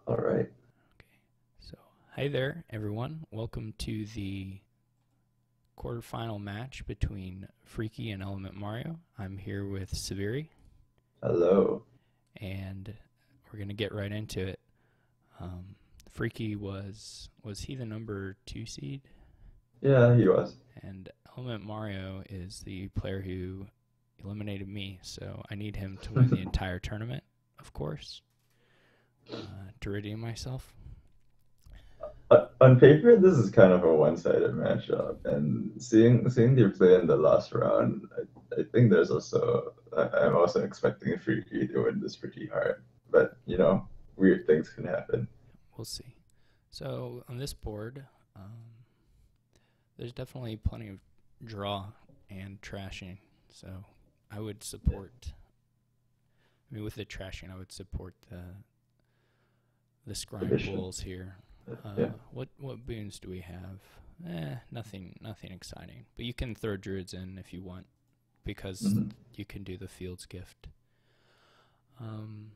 All right. Okay, so hi there, everyone. Welcome to the quarterfinal match between Freaky and Element Mario. I'm here with Severi, Hello. and we're gonna get right into it. Freaky was he the number 2 seed, Yeah, he was. and Element Mario is the player who eliminated me. So I need him to win the entire tournament, of course, to redeem myself. On paper, this is kind of a one-sided matchup, and seeing their play in the last round, I think there's also I'm also expecting Freaky to win this pretty hard. But weird things can happen. We'll see. So on this board, there's definitely plenty of draw and trashing. So I would support. I mean, with the trashing, I would support the The scrying bishop. bulls here. Yeah. What boons do we have? Nothing exciting. But you can throw druids in if you want, because Mhm. you can do the field's gift. Mhm.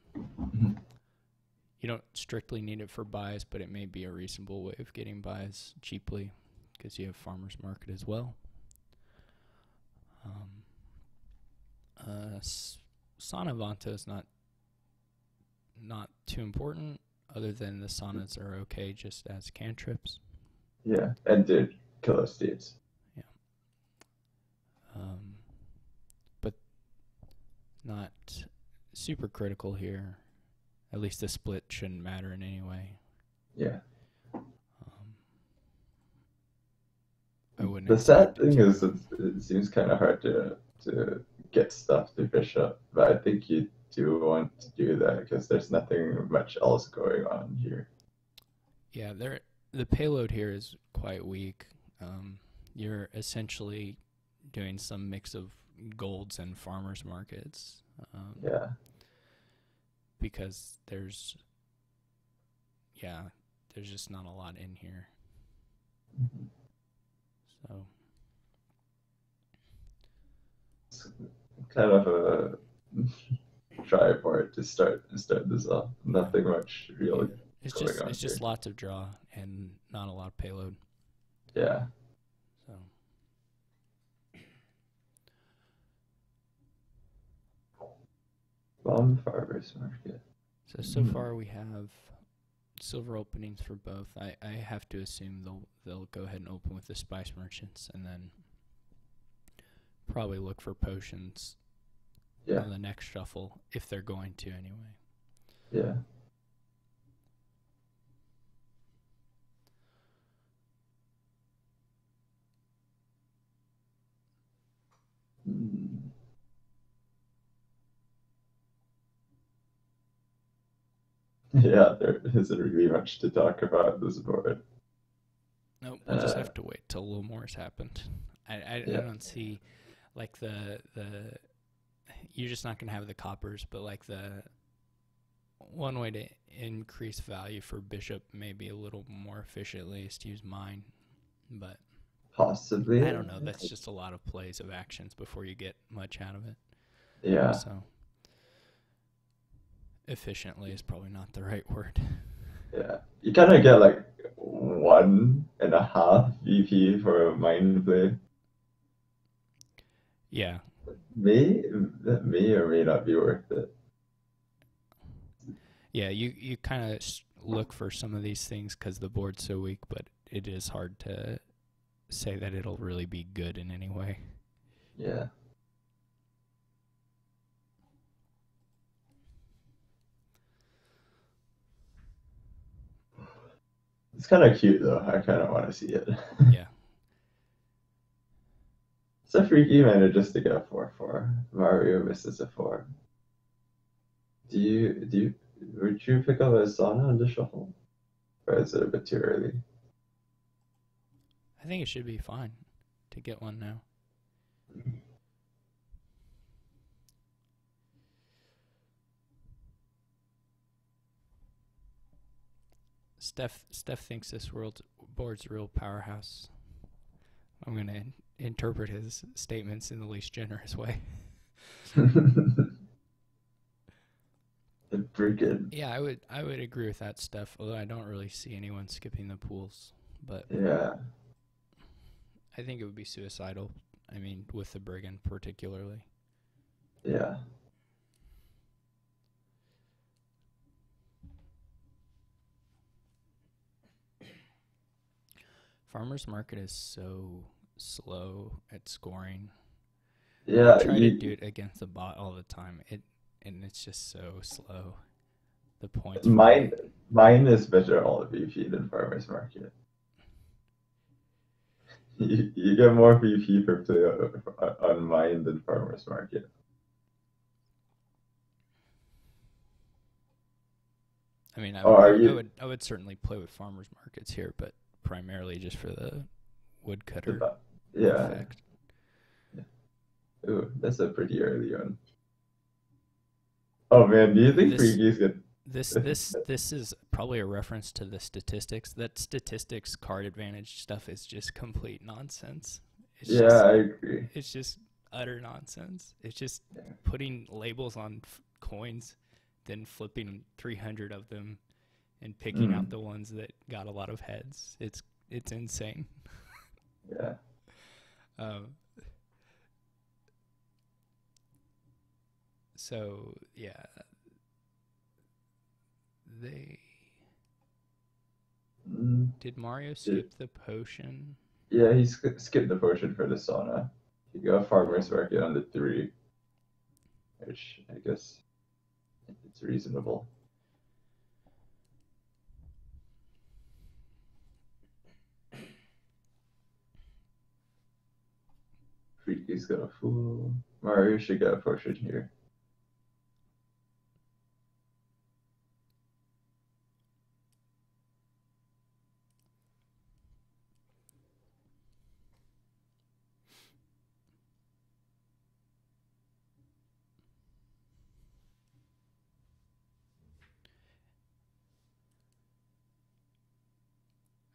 You don't strictly need it for buys, but it may be a reasonable way of getting buys cheaply, because you have farmers market as well. Um, Sanavanta is not too important, other than the Sanas are okay just as cantrips. Yeah, and did killer states. Yeah. Um, but not super critical here. At least the split shouldn't matter in any way. Yeah. Um, I wouldn't The sad expect it thing to. is, it seems kind of hard to get stuff to bishop, but I think you do want to do that because there's nothing much else going on here. Yeah, the payload here is quite weak. You're essentially doing some mix of golds and farmers markets, Yeah. because yeah, there's just not a lot in here. So It's kind of a try for it to start this off. yeah, Nothing much yeah, really going it's on just here. lots of draw and not a lot of payload. Yeah. So Bomb farmers market. so Hmm. far we have silver openings for both. I have to assume they'll go ahead and open with the spice merchants, and then probably look for potions Yeah. on the next shuffle if they're going to anyway. Yeah. Hmm. Yeah, there isn't really much to talk about this board. No, we'll just Uh, have to wait till a little more has happened. I yeah. don't see like the you're just not gonna have the coppers, but like the one way to increase value for bishop maybe a little more efficiently is to use mine, but I Possibly. don't know. That's just a lot of plays of actions before you get much out of it. Yeah. So efficiently is probably not the right word. Yeah. You kind of get like 1.5 VP for a mind play. Yeah, That may or may not be worth it. yeah. You kind of look for some of these things because the board's so weak, but it is hard to say that it'll really be good in any way. Yeah. It's kind of cute though. I kind of want to see it. Yeah. So Freaky manages to get a 4-4. Mario misses a 4. Would you pick up a Sauna on the shuffle? Or is it a bit too early? I think it should be fine to get one now. Steph thinks this board's a real powerhouse. I'm gonna interpret his statements in the least generous way. Freaking Yeah, I would agree with that stuff. Although I don't really see anyone skipping the pools, but yeah, I think it would be suicidal. I mean, with the brigand particularly. yeah, Farmers market is so slow at scoring. I yeah. try to do it against the bot all the time. And it's just so slow. The points for Mine it. mine is better all VP than farmers market. You get more VP per play on mine than farmers market. I mean, Or are you I would certainly play with farmers markets here, but primarily just for the the woodcutter yeah. effect. Ooh, that's a pretty early one. Oh man, do you think This Freaky's good? this is probably a reference to the statistics. That statistics card advantage stuff is just complete nonsense. It's Yeah, just I agree. it's just utter nonsense. It's just Yeah. putting labels on coins, then flipping 300 of them and picking out Mm, the ones that got a lot of heads. It's insane. yeah. Um, so yeah, they Mm, did Mario did- skip the potion? yeah, he skipped the potion for the sauna. He got farmer's market on the three, which I guess it's reasonable. Freaky's got a fool. Mario should get a potion here.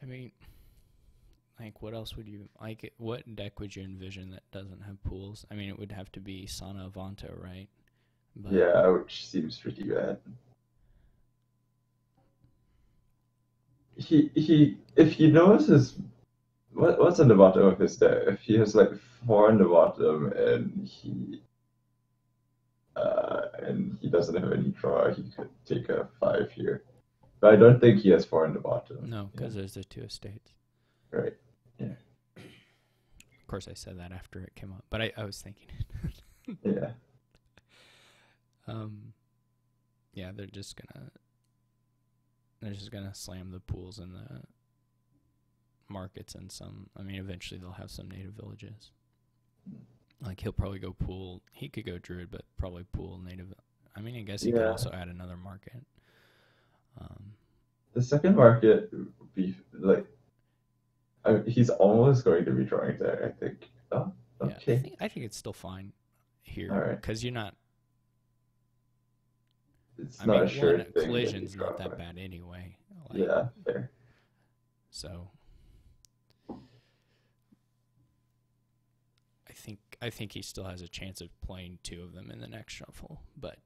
I mean, like, what else would you like? What deck would you envision that doesn't have pools? I mean, it would have to be Sana Avanto, right? But Yeah, which seems pretty bad. If he knows his what's on the bottom of his deck, if he has like four on the bottom and he doesn't have any draw, he could take a five here. But I don't think he has four on the bottom. no, Yeah, because there's the two estates. right. Yeah, Of course, I said that after it came up, but I was thinking it. yeah, um, yeah, they're just gonna slam the pools and the markets and some. I mean, eventually they'll have some native villages. Like he'll probably go pool. He could go druid, but probably pool native. I mean, I guess he could yeah. also add another market. The second market would be like he's almost going to be drawing there. I think. Oh, Yeah, okay. I think it's still fine All here right. because you're not. It's I not a mean, sure one thing that he's collision's not drawing. that bad anyway. Like Yeah, fair. so, I think he still has a chance of playing two of them in the next shuffle. But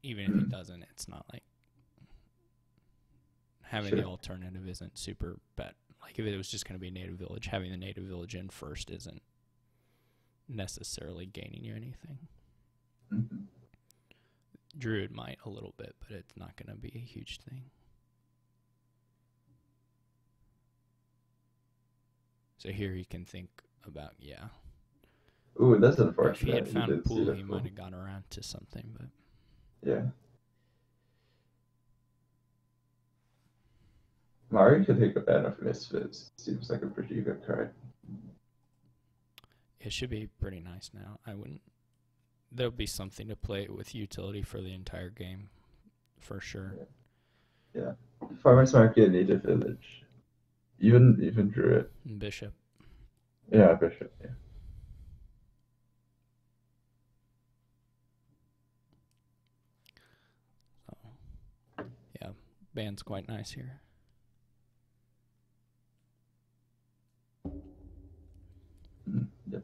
even if he doesn't, it's not like having the Sure. alternative isn't super bad. Like if it was just going to be a native village, having the native village in first isn't necessarily gaining you anything. Mhm. Druid might a little bit, but it's not going to be a huge thing. So here you can think about, yeah. Ooh, that's If he unfortunate. had You found did see pool, the he fool. might have gone around to something, but Yeah. Mario could take a ban of Misfits. Seems like a pretty good card. it should be pretty nice now. I wouldn't. There'll be something to play with utility for the entire game, for sure. Yeah. Farmers Market, Native Village. Even Druid. Bishop. Yeah, Bishop. Yeah. So, yeah, band's quite nice here. Yep.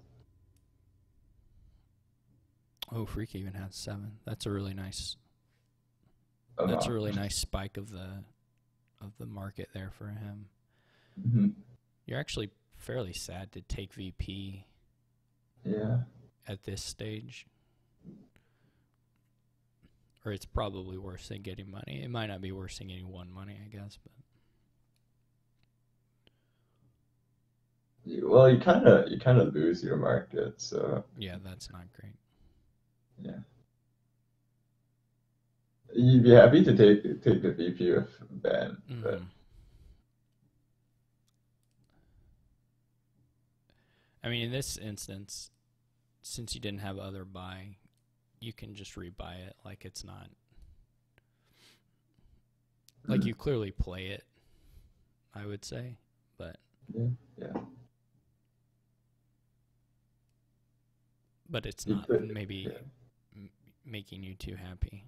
Oh, Freaky even has 7. That's a really nice That's a amount. really nice spike of the market there for him. Hmm. You're actually fairly sad to take VP Yeah. at this stage. Or it's probably worse than getting money. It might not be worse than getting one money, I guess, but Well, you kind of lose your market, so yeah, that's not great. yeah. You'd be happy to take the VP with Ben, but Mm-hmm. I mean, in this instance, since you didn't have other buy, you can just rebuy it. Like it's not like you clearly play it, I would say, but yeah, yeah. it's You not play, yeah. maybe making you too happy.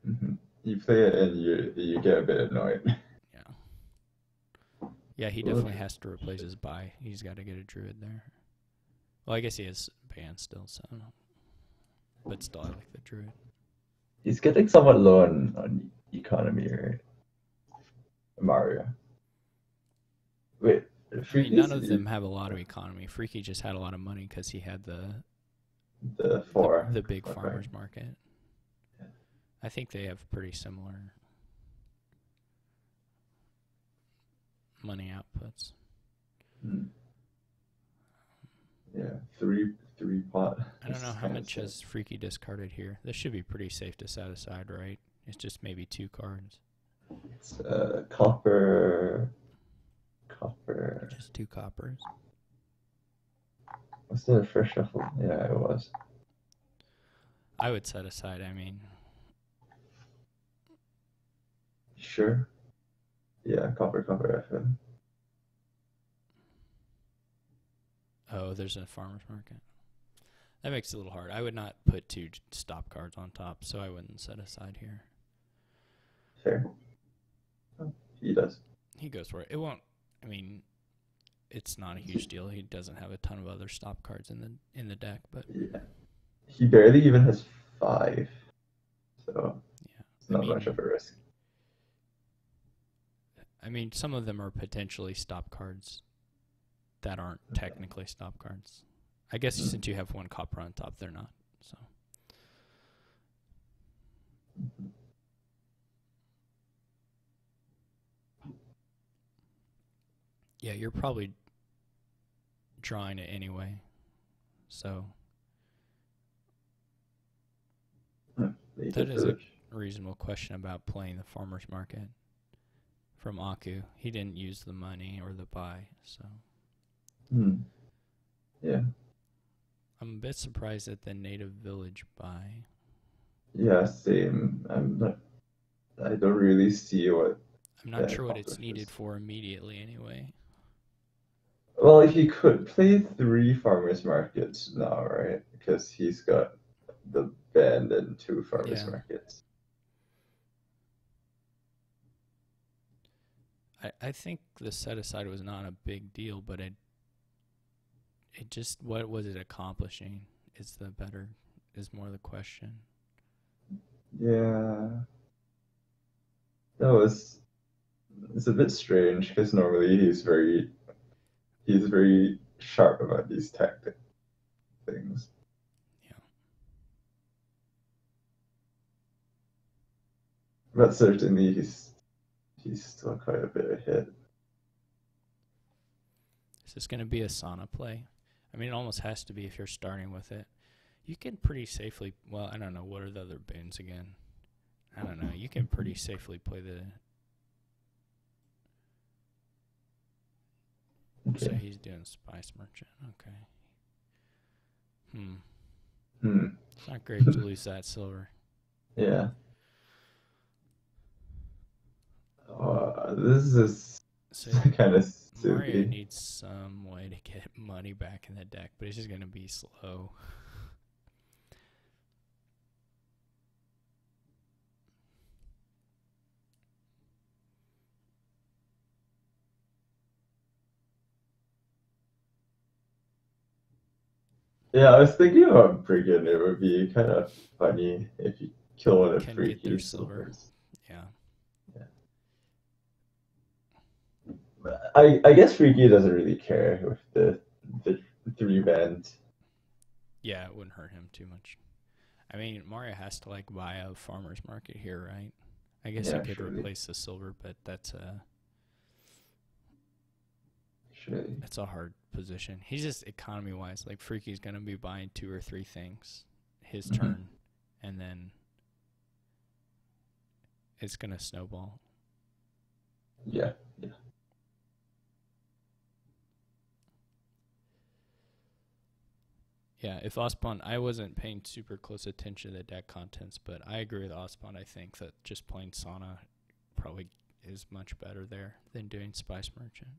Hmm. You play it and you get a bit annoyed. Yeah. Yeah, he definitely has to replace his buy. He's got to get a druid there. Well, I guess he has ban still, so but still, I like the druid. He's getting somewhat low on economy, right? Mario. Wait, I mean, none Freaky's of them have a lot of economy. Freaky just had a lot of money because he had the the four. the big Okay. farmers market. Yeah. I think they have pretty similar money outputs. Hmm. Yeah, three pot. I don't This know is how kind of much sad. has Freaky discarded here. This should be pretty safe to set aside, right? It's just maybe 2 cards. It's copper. Just 2 coppers. Was it a first shuffle? Yeah, it was. I would set aside. I mean, Sure. Yeah, copper FM. oh, there's a farmer's market. That makes it a little hard. I would not put 2 stop cards on top, so I wouldn't set aside here. Fair. Oh, he does. He goes for it. It won't. I mean, it's not a huge deal. He doesn't have a ton of other stop cards in the deck, but Yeah. He barely even has 5, so yeah. it's not much of a risk. I mean, some of them are potentially stop cards that aren't technically stop cards. I guess since you have 1 copper on top, they're not. So yeah, you're probably drawing it anyway. So that is a reasonable question about playing the farmer's market from Aku. He didn't use the money or the buy, so Yeah. I'm a bit surprised at the native village buy. Yeah, same. I don't really see what I'm not that sure what it's needed accomplishes. for immediately anyway. Well, he could play 3 farmers markets now, right? Because he's got the band and 2 farmers Yeah. markets. I think the set aside was not a big deal, but it just, what was it accomplishing is more the question. Yeah, it's a bit strange because normally he's very sharp about these tactic things. Yeah. But certainly he's still quite a bit ahead. Is this going to be a Sauna play? I mean, it almost has to be if you're starting with it. You can pretty safely, well, I don't know, what are the other bins again? I don't know. You can pretty safely play the... Okay. So he's doing Spice Merchant. Okay. It's not great to lose that silver. Yeah. This is So kind of Mario silly. needs some way to get money back in the deck, but it's just going to be slow. Yeah, I was thinking about Brigand. It would be kind of funny if you kill one of Can get their Freaky's silver. silvers. Yeah. I guess Freaky doesn't really care with the three band. Yeah, it wouldn't hurt him too much. I mean, Mario has to like buy a farmer's market here, right? I guess he Yeah, could surely. replace the silver, but that's Surely. a hard position. He's just economy wise, like Freaky's gonna be buying 2 or 3 things his turn, and then it's gonna snowball. Yeah, yeah. Yeah, if Ospawn, I wasn't paying super close attention to the deck contents, but I agree with Ospawn. I think that just playing Sauna probably is much better there than doing Spice Merchant.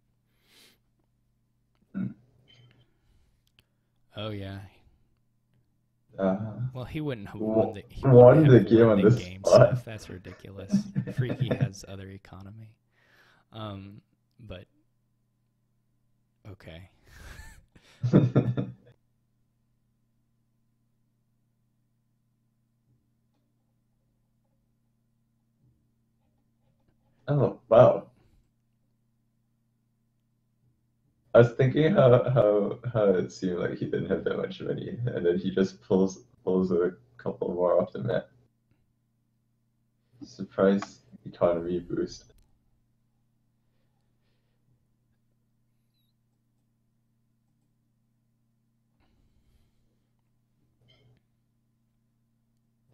Mm. Oh yeah. Uh, Well, he wouldn't have won the game won on the the game spot. stuff. That's ridiculous. Freaky has other economy. But okay. Oh wow. I was thinking how it seemed like he didn't have that much money, and then he just pulls a couple more off the mat. Surprise economy boost.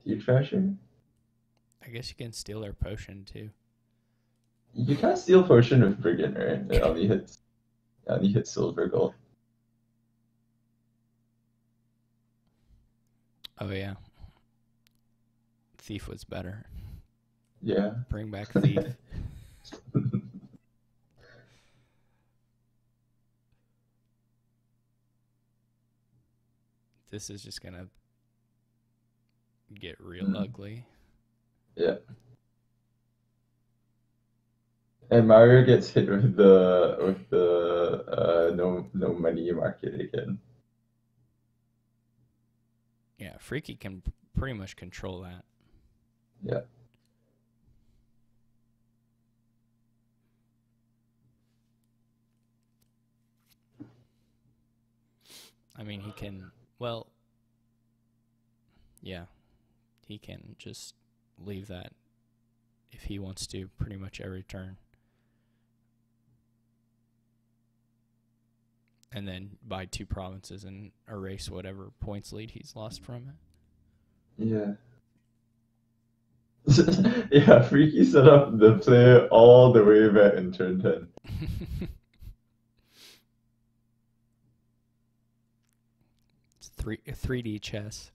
Do you treasure? I guess you can steal their potion too. You can't steal potion with brigand, right? It only hits silver gold. Oh yeah. Thief was better. Yeah. Bring back Thief. This is just gonna get real ugly. Yeah. And Mario gets hit with the no money market again. Yeah, Freaky can pretty much control that. Yeah. I mean, he can. Well, yeah, he can just leave that if he wants to pretty much every turn. And then buy 2 provinces and erase whatever points lead he's lost from it. Yeah. Yeah, Freaky set up the play all the way back in turn 10. It's 3D chess.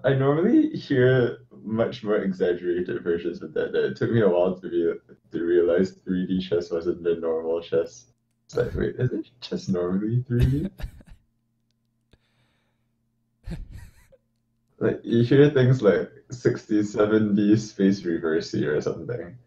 I normally hear much more exaggerated versions of that. It took me a while to realize 3D chess wasn't the normal chess. It's like, wait, is it chess normally 3D? Like you hear things like 67D space reversey or something.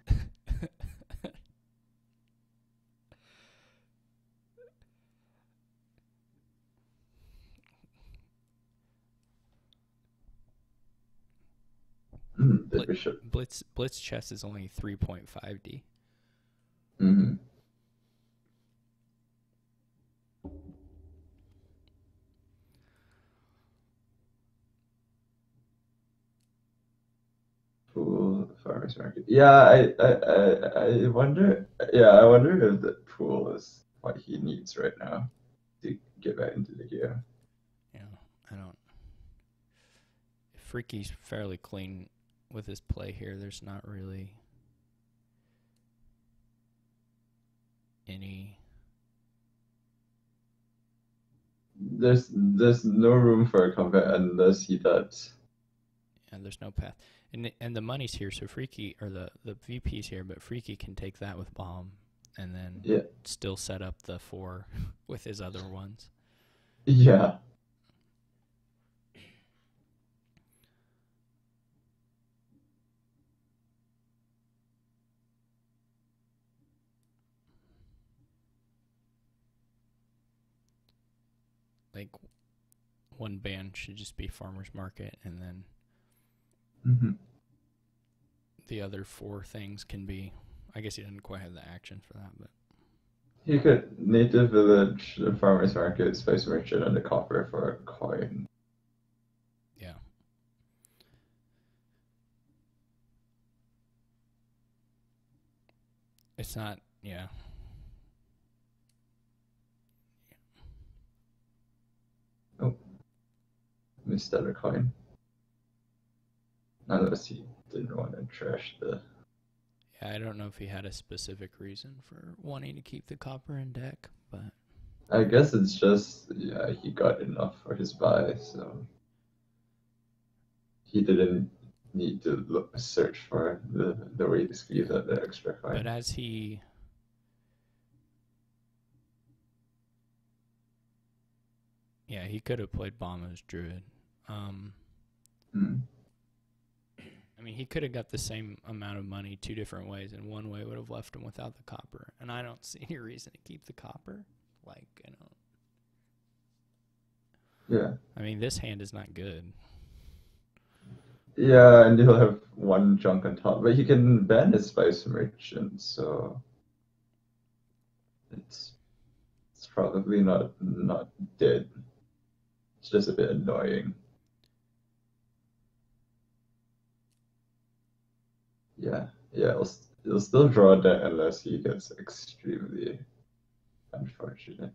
The bishop. Blitz chess is only 3.5D. Mm-hmm. Pool farmers market. Yeah, I wonder. Yeah, I wonder if the pool is what he needs right now to get back into the game. Yeah, I don't. Freaky's fairly clean with his play here. There's not really any. There's no room for a comeback unless he does. And there's no path. And the money's here, so Freaky, or the VP's here, but Freaky can take that with bomb and then Yeah. still set up the 4 with his other ones. Yeah. like one ban should just be farmers market, and then the other four things can be. I guess he didn't quite have the action for that, but You could native village, the farmers market, spice merchant, and the copper for a coin. yeah. It's not, yeah. Oh, missed out a coin. Unless he didn't want to trash the. Yeah, I don't know if he had a specific reason for wanting to keep the copper in deck, but I guess it's just, yeah, he got enough for his buy, so he didn't need to search for the way to squeeze out the extra but coin. as he yeah, he could have played Bomba's Druid. Hmm. I mean, he could have got the same amount of money two different ways, and one way would have left him without the copper. And I don't see any reason to keep the copper. Like, you know. Yeah. I mean, this hand is not good. Yeah, and he'll have one junk on top, but he can ban his spice merchant, so it's it's probably not dead. It's just a bit annoying. Yeah, yeah, it'll still draw that unless he gets extremely unfortunate.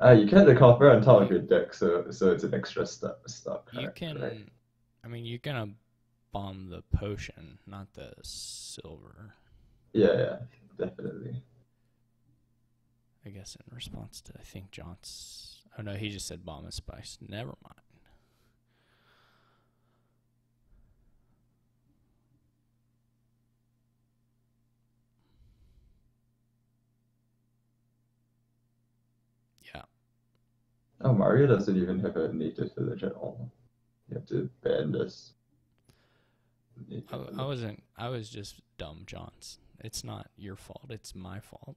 You get the copper on top of your deck, so it's an extra stock You card, right? can, I mean, you're gonna bomb the potion, not the silver. Yeah, yeah, definitely. I guess in response to, I think John's. Oh no, he just said bomb and spice. Never mind. Yeah. Oh, Mario doesn't even have a native village at all. You have to ban this native I village. wasn't. I was just dumb, Johns. It's not your fault. It's my fault.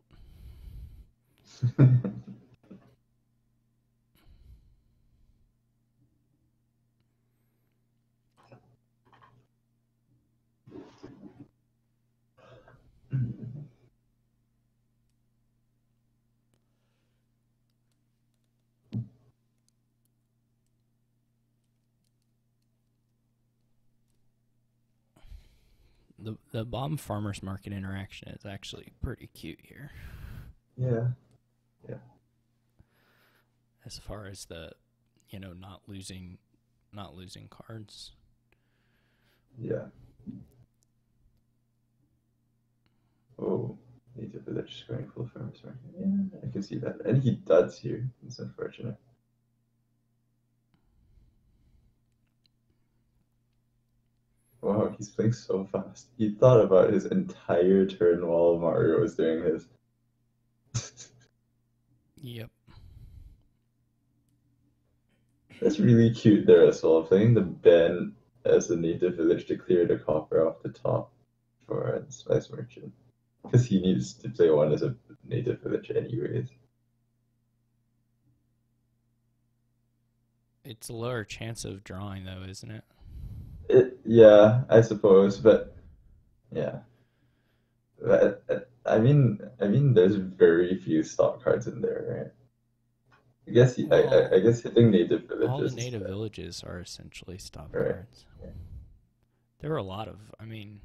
The bomb farmers market interaction is actually pretty cute here. Yeah, yeah. As far as the, not losing cards. Yeah. Oh, native village going full farmers market. Yeah, I can see that. And he does here. It's unfortunate. Wow, he's playing so fast. He thought about his entire turn while Mario was doing his. Yep. That's really cute there as well, playing the Ben as a native village to clear the copper off the top for Spice Merchant. Because he needs to play one as a native village anyways. It's a lower chance of drawing though, isn't it? Yeah, I suppose, but yeah. I mean, there's very few stock cards in there, right? I guess I Well, guess hitting native all the villages is native fair, villages are essentially stop right? cards. There were a lot of. I mean,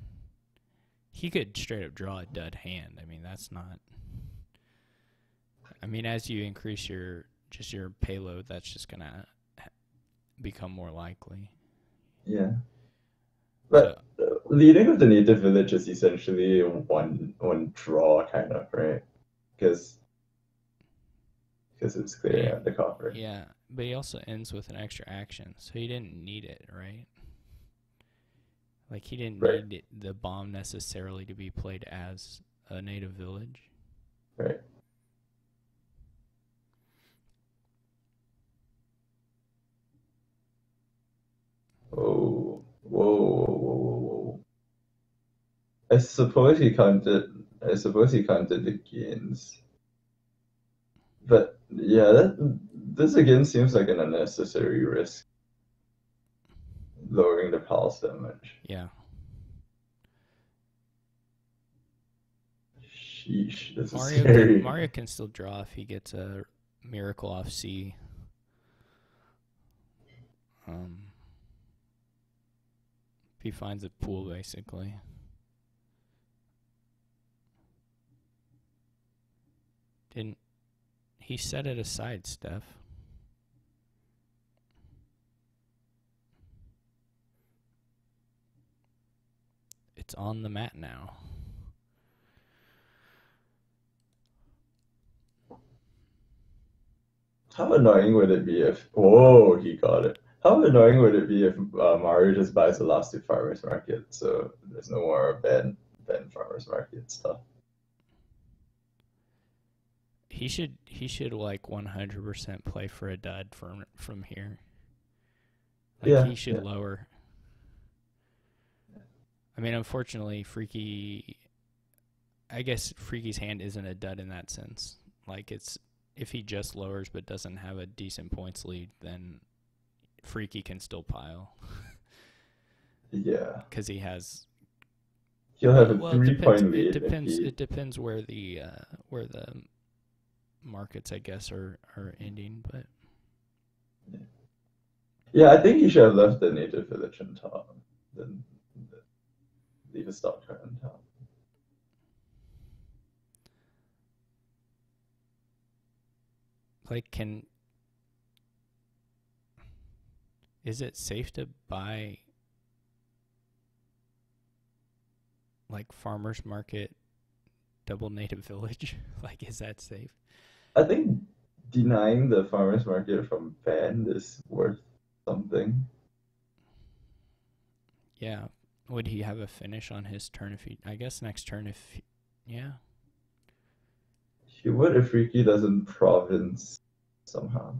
he could straight up draw a dud hand. I mean, that's not. I mean, as you increase your payload, that's just gonna become more likely. Yeah, So but leading with the native village is essentially one draw kind of, right? Because it's clearing out the copper. yeah, but he also ends with an extra action, so he didn't need it, right? Like he didn't Right, need the bomb necessarily to be played as a native village. right. Oh, whoa, whoa, whoa, whoa. I suppose he counted. I suppose he counted the gains. But yeah, this again seems like an unnecessary risk, lowering the pulse damage. Yeah. Sheesh, this is scary. Mario can still draw if he gets a miracle off C. Um, if he finds a pool, basically. Didn't he set it aside, Steph? It's on the mat now. How annoying would it be if, whoa, he got it. How annoying would it be if Mario just buys the last two farmers market, so there's no more Ben farmers market stuff. He should like 100% play for a dud from here. Like Yeah, he should yeah, lower. I mean, unfortunately, Freaky. I guess Freaky's hand isn't a dud in that sense. Like it's if he just lowers but doesn't have a decent points lead, then Freaky can still pile yeah. because he has. He'll have Well, a well, it depends. three-point It lead if depends. he. It depends where the markets, I guess, are ending. But Yeah, I think he should have left the native village on top, then leave a stock card on top. like, is it safe to buy like farmers market double native village? Like, is that safe? I think denying the farmers market from ban is worth something. Yeah. Would he have a finish on his turn if he? I guess next turn if. Yeah. He would if Riki doesn't province somehow.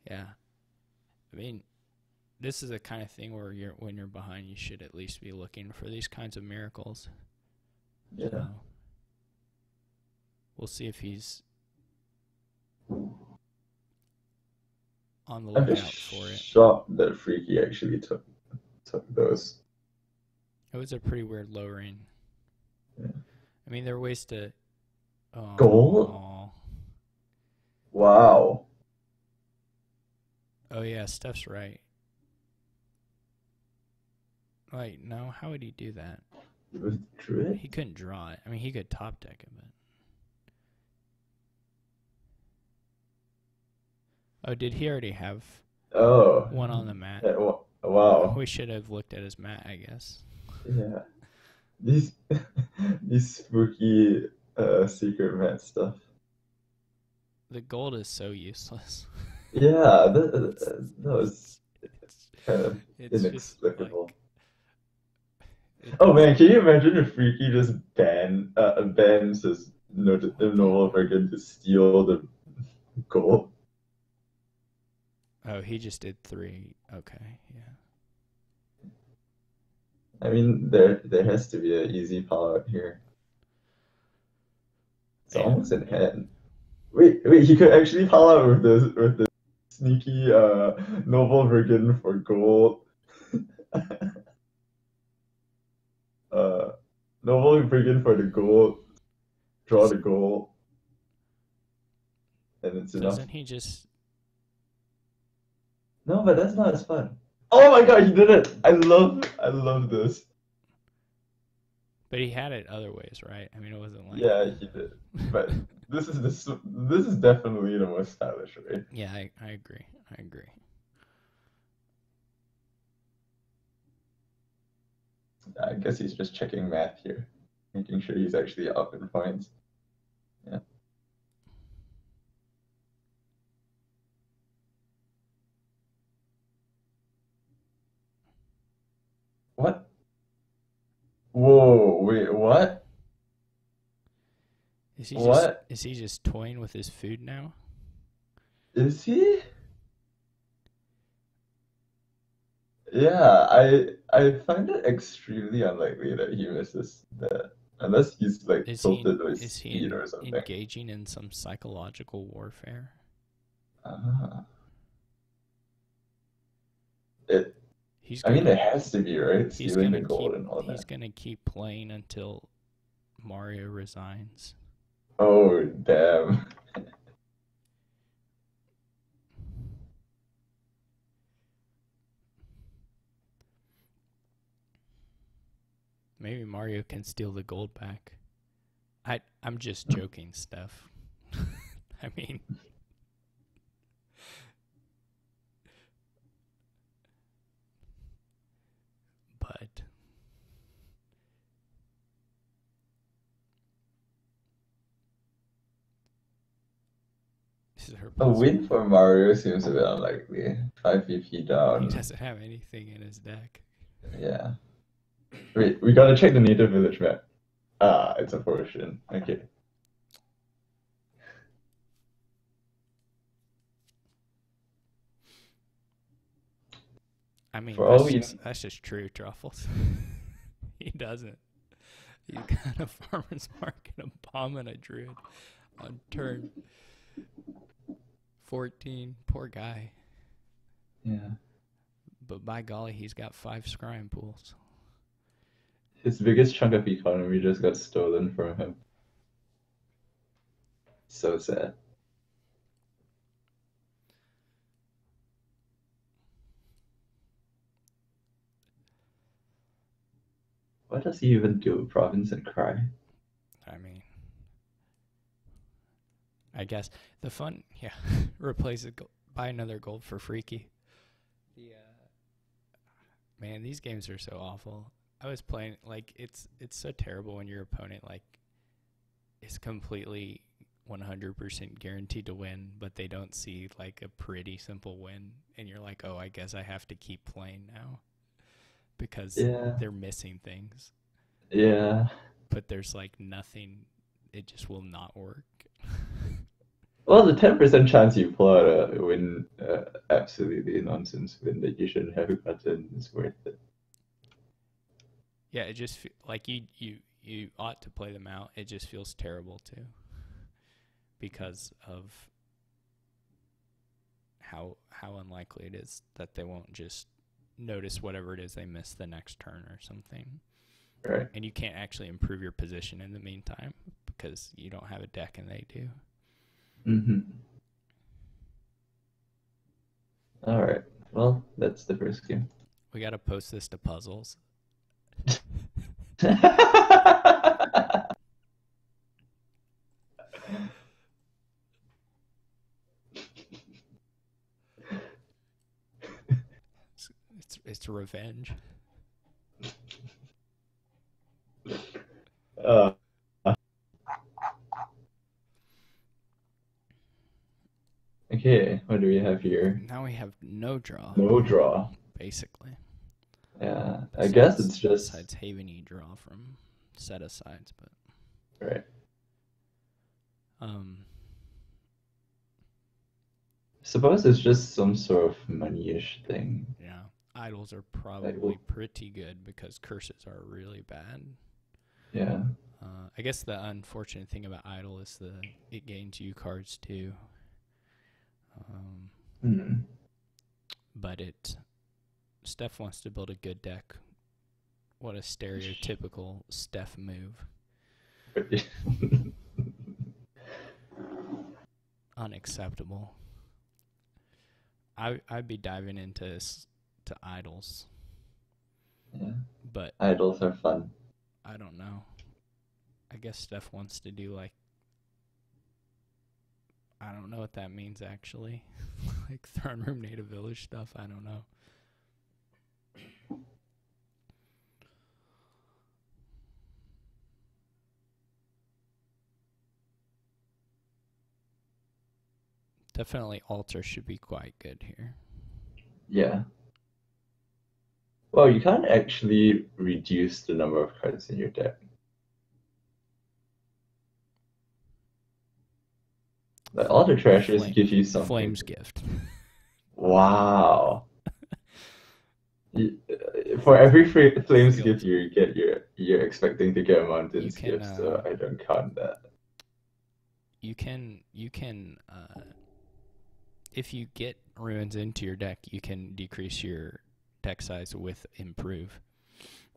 Yeah. I mean, this is the kind of thing where when you're behind, you should at least be looking for these kinds of miracles. Yeah. So we'll see if he's on the I'm just lookout for it. shocked that Freaky actually took those. It was a pretty weird lowering. Yeah. I mean, there are ways to. Gold? Oh. Wow. Oh yeah, Steph's right. Wait, no, how would he do that? Withdrew it? He couldn't draw it. I mean, he could top deck it, but. Oh, did he already have Oh. one on the mat? Yeah, wow. We should have looked at his mat, I guess. Yeah. These these spooky secret mat stuff. The gold is so useless. Yeah, that was kind of It's just inexplicable. like Oh man, can you imagine if Freaky just bans his noble friggin' to steal the gold? Oh, he just did 3. Okay, yeah. I mean, there has to be an easy pull out here. It's Yeah. almost an hand. Wait, he could actually pull out with the sneaky noble friggin' for gold. uh, noble friggin' for the gold. Draw the gold. And it's enough. Doesn't he just? No, but that's not as fun. Oh my god, he did it! I love this. But he had it other ways, right? I mean, it wasn't like. Yeah, he did. But this is definitely the most stylish way. Yeah, I agree. I agree. I guess he's just checking math here, making sure he's actually up in points. Yeah. What? Whoa, wait, what? What? Is he just toying with his food now? Is he? Yeah, I find it extremely unlikely that he misses that. Unless he's like Is he tilted with is he speed or something. engaging in some psychological warfare? Ah. It. He's I mean, gonna it has to be right, he's stealing the gonna gold keep and all he's that. gonna keep playing until Mario resigns. Oh damn! Maybe Mario can steal the gold back. I'm just joking, Steph. I mean, but this is her A puzzle. win for Mario seems a bit unlikely. 5 PP He down. doesn't have anything in his deck. Yeah. Wait, we gotta check the native village map. Ah, it's a potion. Okay. I mean, For all we that's just true, Truffles. He doesn't. He's got a farmer's market, a bomb, and a druid on turn 14. Poor guy. yeah. But by golly, he's got 5 scrying pools. His biggest chunk of economy just got stolen from him. So sad. What does he even do? Province and cry? I mean, I guess the fun, yeah, replace it, buy another gold for Freaky. The man, these games are so awful. I was playing like it's so terrible when your opponent like is completely 100% guaranteed to win, but they don't see like a pretty simple win, and you're like, oh, I guess I have to keep playing now because Yeah. they're missing things. Yeah. But there's like nothing. It just will not work. Well, the 10% chance you pull out a win, absolutely nonsense win that you shouldn't have gotten is worth it. Yeah, it just like you ought to play them out. It just feels terrible too because of how unlikely it is that they won't just notice whatever it is they missed the next turn or something. Right. And you can't actually improve your position in the meantime because you don't have a deck and they do. Mm-hmm. All right. Well, that's the first game. We got to post this to puzzles. It's revenge. uh, okay, what do we have here? Now we have no draw, No draw. basically. Yeah, I guess it's just besides Haveny draw from set asides, but right. Suppose it's just some sort of money-ish thing. yeah, idols are Like, probably pretty good because curses are really bad. yeah. I guess the unfortunate thing about idol is it gains you cards too. Hmm. But Steph wants to build a good deck. What a stereotypical Steph move. Unacceptable. I'd be diving into idols. Yeah. But Idols are fun. I don't know. I guess Steph wants to do like I don't know what that means actually. Like Throne Room Native Village stuff, I don't know. Definitely altar should be quite good here. Yeah. Well, you can't actually reduce the number of cards in your deck. Like all the treasures give you something. Flames gift. Wow. For every flames gift field. you get, you're expecting to get You mountains can gifts, so I don't count that. you can if you get ruins into your deck, you can decrease your deck size with improve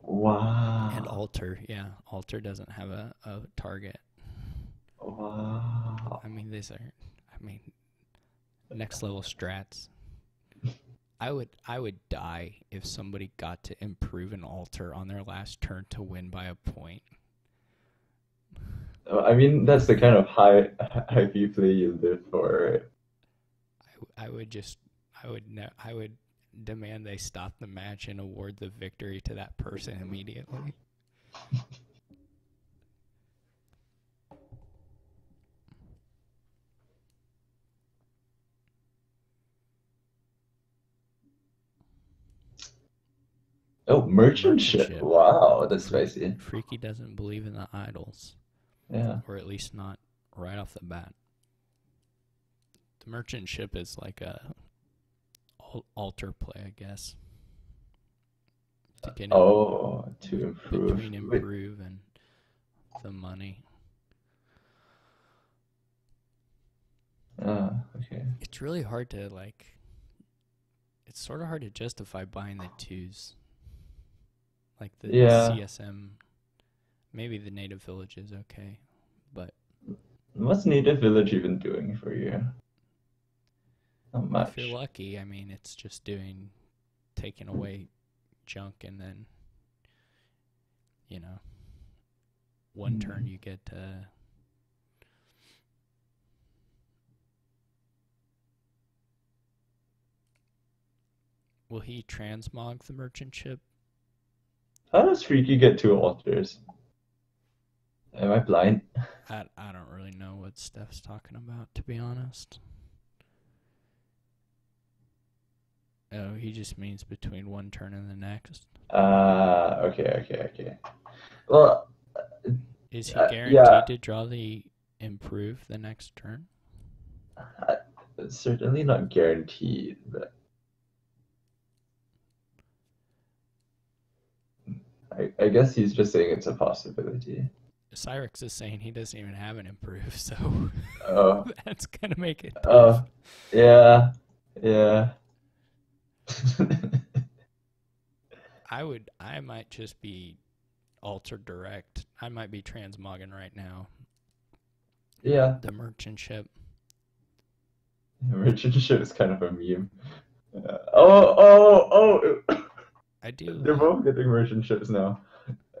and Wow. alter. Yeah, alter doesn't have a target. Wow. I mean, these are, I mean, next level strats. I would die if somebody got to improve an altar on their last turn to win by a point. I mean, that's the kind of high play you live for, right? I would just I would demand they stop the match and award the victory to that person immediately. Oh, merchant ship. Merchantship. Wow, that's spicy. Freaky doesn't believe in the idols, Yeah. or at least not right off the bat. The merchant ship is like a altar play, I guess, to get in Oh, to improve. between Wait. improve and the money. Okay. It's really hard to like. It's sort of hard to justify buying the twos, like the Yeah. CSM. Maybe the native village is okay, but What's Native Village even doing for you? Not if you're much. lucky, I mean, it's just taking away junk, and then you know, one turn you get. Will he transmog the merchant ship? How does Freaky get two altars? Am I blind? I don't really know what Steph's talking about, to be honest. Oh, he just means between one turn and the next. Okay. Well, Is he yeah, guaranteed to draw the improve the next turn? uh, certainly not guaranteed, but I guess he's just saying it's a possibility. Cyrix is saying he doesn't even have an improve, so Oh, that's gonna make it tough. oh, yeah, yeah. I might just be alter direct. I might be transmogging right now. Yeah, The merchant ship. relationship is kind of a meme. Oh! I do. They're both getting merchant ships now.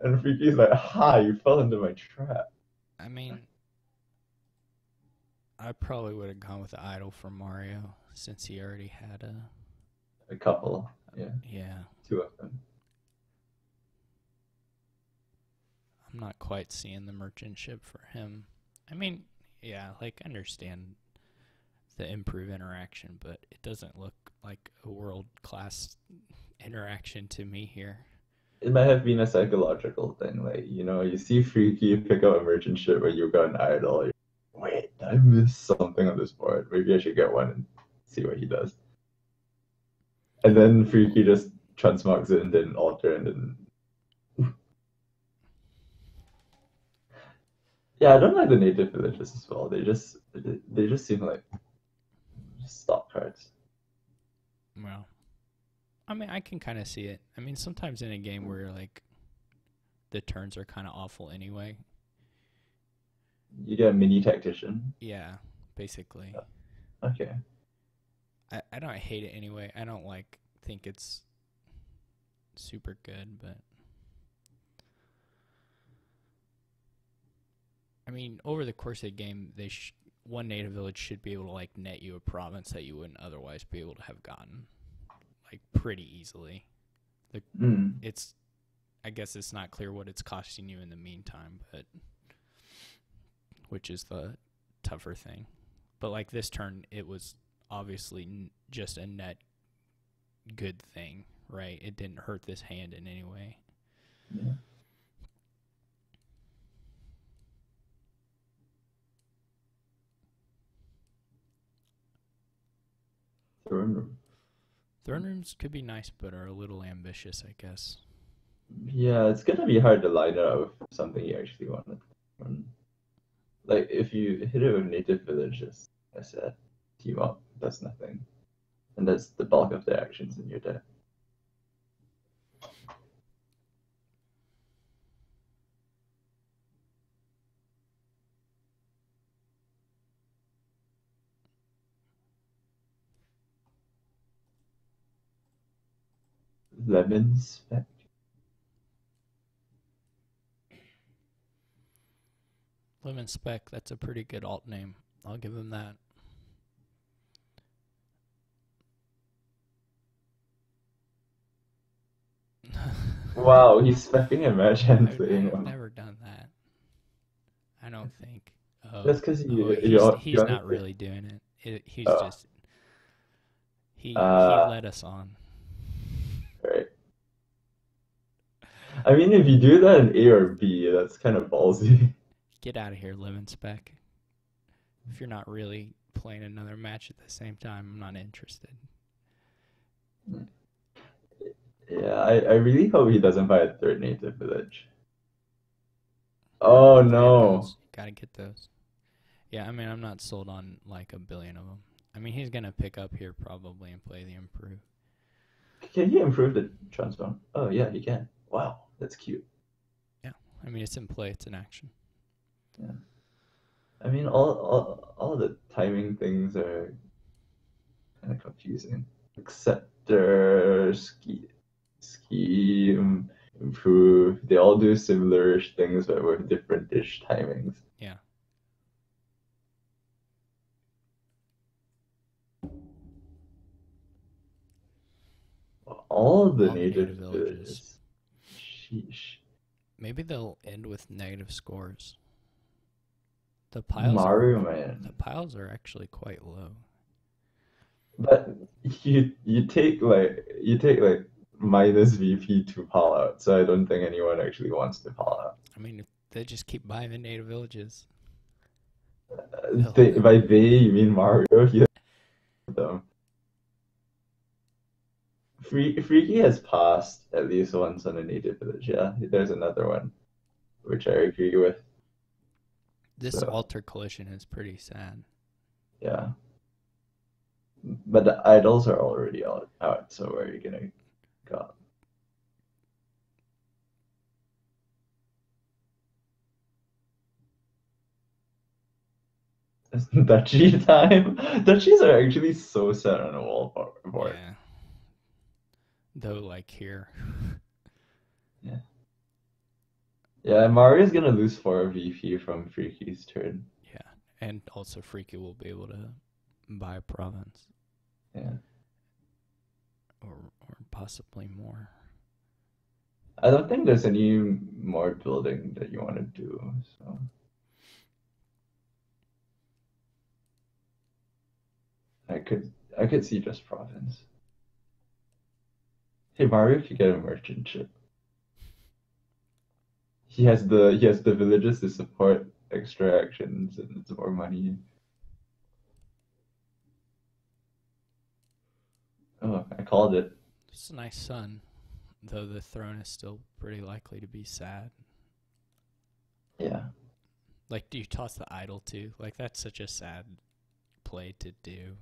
And Freaky's like, ha, you fell into my trap. I mean, I probably would have gone with the idol for Mario since he already had A couple, yeah, yeah. two of them. I'm not quite seeing the merchant ship for him. I mean, yeah, like I understand the improve interaction, but it doesn't look like a world class interaction to me here. It might have been a psychological thing. Like, you see Freaky pick up a merchant ship where you got an idol. You're, wait, I missed something on this board. Maybe I should get one and see what he does. And then Freaky just transmogs it and then alter and then. Yeah, I don't like the native villages as well. They just seem like stock cards. Well, I mean, I can kind of see it. I mean, sometimes in a game where like the turns are kind of awful anyway. You get a mini tactician. Yeah, basically. Okay. I don't hate it anyway. I don't like think it's super good, but I mean, over the course of the game, one native village should be able to like net you a province that you wouldn't otherwise be able to have gotten, like pretty easily. It's, I guess it's not clear what it's costing you in the meantime, but which is the tougher thing. But like this turn, it was obviously just a net good thing, right? It didn't hurt this hand in any way. Yeah. Throne rooms could be nice, but are a little ambitious, I guess. Yeah, it's gonna be hard to line it up with something you actually want to run. Like if you hit it with native villages, I said, team up, does nothing. And that's the bulk of the actions in your deck. Lemon spec. Lemon Spec, that's a pretty good alt name. I'll give him that. Wow, he's specking a match and playing I've one. never done that. I don't think. That's because He's not really doing it. He's oh, just he uh, led us on. right. I mean, if you do that in A or B, that's kind of ballsy. Get out of here, Lemon Spec. If you're not really playing another match at the same time, I'm not interested. Yeah, I really hope he doesn't buy a third native village. Oh no. Gotta get those. Yeah, I mean, I'm not sold on like a billion of them. I mean, he's gonna pick up here probably and play the improve. Can he improve the transform? Oh yeah, he can. Wow, that's cute. Yeah, I mean, it's in play. It's in action. Yeah. I mean, all the timing things are kind of confusing. Acceptor, scheme, improve. They all do similar-ish things, but with different-ish timings. Yeah. All the All the native native villages. villages. Sheesh. Maybe they'll end with negative scores. The piles Mario are Man. actually quite low. But you take like minus VP to pal out, so I don't think anyone actually wants to pal out. I mean, if they just keep buying the native villages. By they you mean Mario? He them. Freaky has passed at least once on a native village. Yeah, there's another one, which I agree with. This So altar collision is pretty sad. yeah, but the idols are already out. So where are you gonna go? Duchy time. Duchies are actually so set on a wall board. Yeah. Though, like here. Yeah. Yeah, Mario's gonna lose 4 VP from Freaky's turn. Yeah. And also, Freaky will be able to buy a province. Yeah. Or possibly more. I don't think there's any more building that you want to do, so. I could see just province. Hey Mario, if you get a merchant ship. He has the villages to support extra actions and it's more money. Oh, I called it. It's a nice sun, though the throne is still pretty likely to be sad. Yeah. Like, do you toss the idol too? Like, that's such a sad play to do.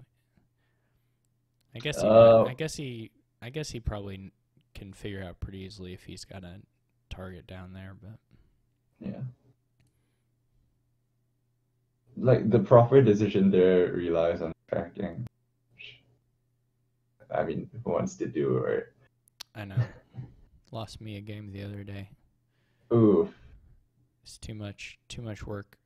I guess he might. I guess he probably can figure out pretty easily if he's got a target down there. But yeah. Like the proper decision there relies on tracking. I mean, who wants to do it? I know. Lost me a game the other day. Ooh. It's too much work.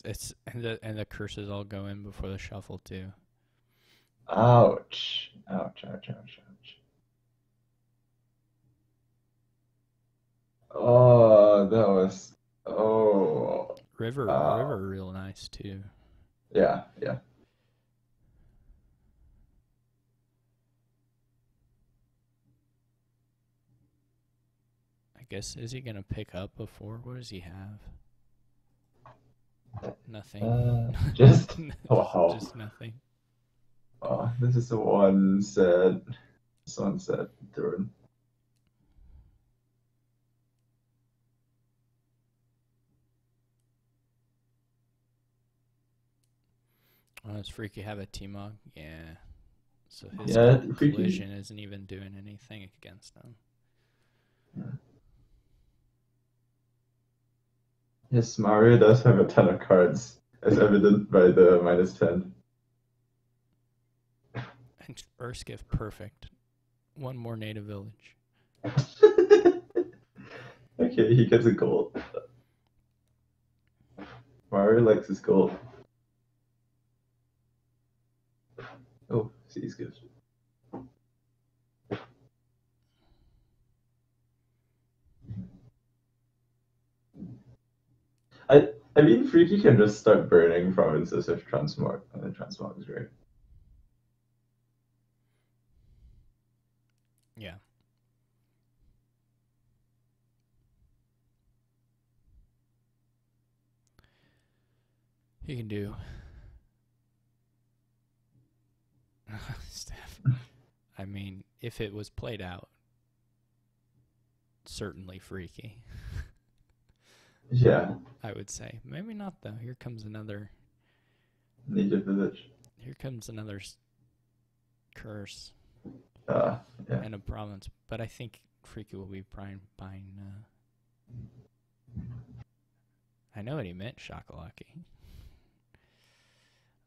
It's and the curses all go in before the shuffle too. Ouch. Ouch, ouch, ouch, ouch. Oh, that was River real nice too. Yeah, yeah. Viscous. Is he gonna pick up before? What does he have? Nothing. Just wow. Just nothing. Oh, this is the one set. Sunset turn. Oh, does Freaky have a T-Mog? Yeah. So his collision isn't even doing anything against them. Yeah. Yes, Mario does have a ton of cards, as evident by the -10. And Urskif, perfect. One more native village. Okay, he gets a gold. Mario likes his gold. Oh, sees gift. I mean, Freaky can just start burning provinces if transmog, and then transmog is great. Yeah. He can do. Steph. I mean, if it was played out, certainly Freaky. Yeah. I would say. Maybe not, though. Here comes another... Native village. Here comes another curse. Yeah. And a province. But I think Freaky will be buying... I know what he meant, Shakalaki.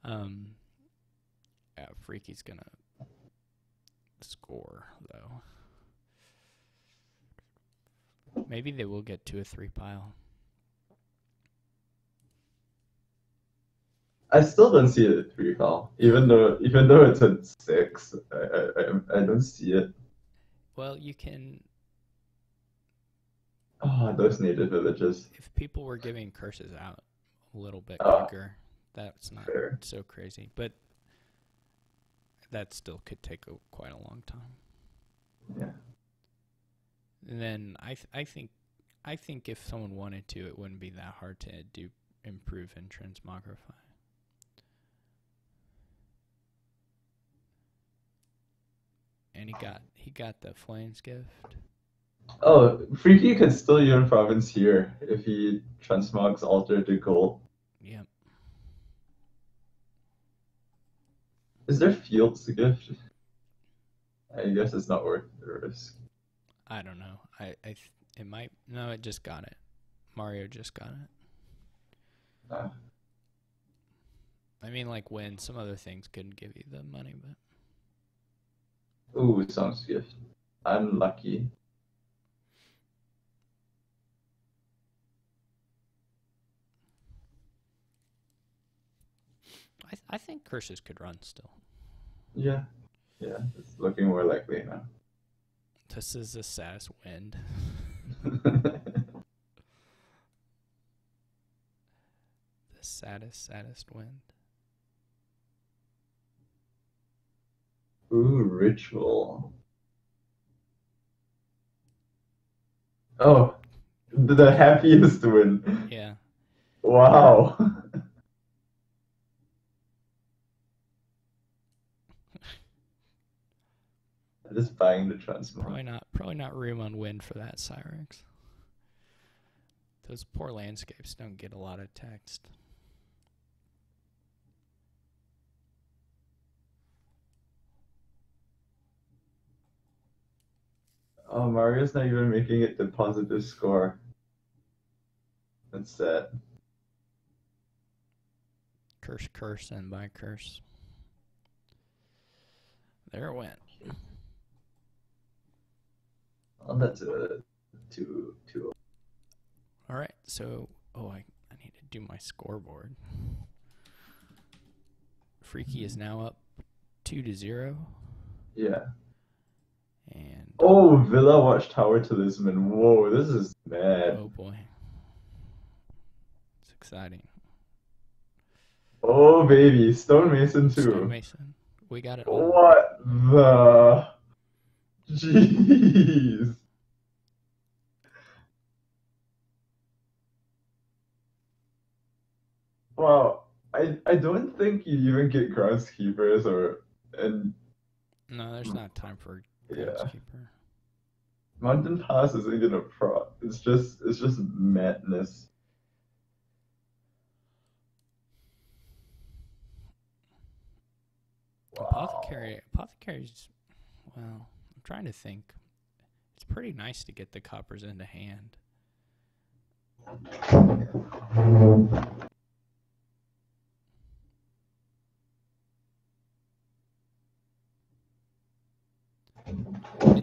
Yeah, Freaky's gonna score, though. Maybe they will get to a 3-pile. I still don't see it at 3-pile, even though it's at 6. I don't see it. Well, you can. Oh, those native villages. If people were giving curses out a little bit quicker, that's not so crazy. But that still could take quite a long time. Yeah. And then I think if someone wanted to, it wouldn't be that hard to improve and transmogrify. And he got the Flames gift. Oh, Freaky could still even province here if he transmogs Alter to gold. Yep. Is there Fields gift? I guess it's not worth the risk. I don't know. It might. No, it just got it. Mario just got it. I mean, like when some other things couldn't give you the money, but. Ooh, Song's gift. Unlucky. I think curses could run still. Yeah. Yeah, it's looking more likely now. This is the saddest wind. The saddest wind. Ooh, ritual. Oh, the happiest win. Yeah. Wow. Just buying the transmog. Probably not room on wind for that, Cyrex. Those poor landscapes don't get a lot of text. Oh, Mario's not even making it the positive score. That's sad. Curse, and by curse. There it went. Oh, that's a 2. All right, so I need to do my scoreboard. Freaky is now up 2-0. Yeah. And Villa Watchtower Talisman. Whoa, this is mad. Oh boy, it's exciting. Oh baby, Stonemason too. Stonemason, we got it all. What the? Jeez. Well, I don't think you even get groundskeepers and No, there's not time for yeah. groundskeeper. Mountain Pass isn't even a pro. It's just madness. Wow. Apothecary's, well, I'm trying to think. It's pretty nice to get the coppers into hand.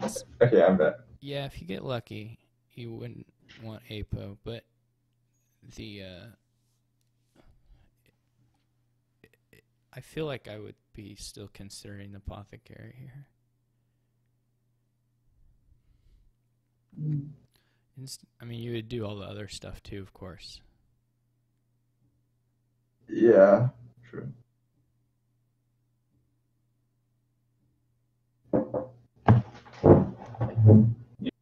It's Okay, I'm back. Yeah, if you get lucky, you wouldn't want APO, but the I feel like I would be still considering the apothecary here. I mean, you would do all the other stuff too, of course. Yeah, true.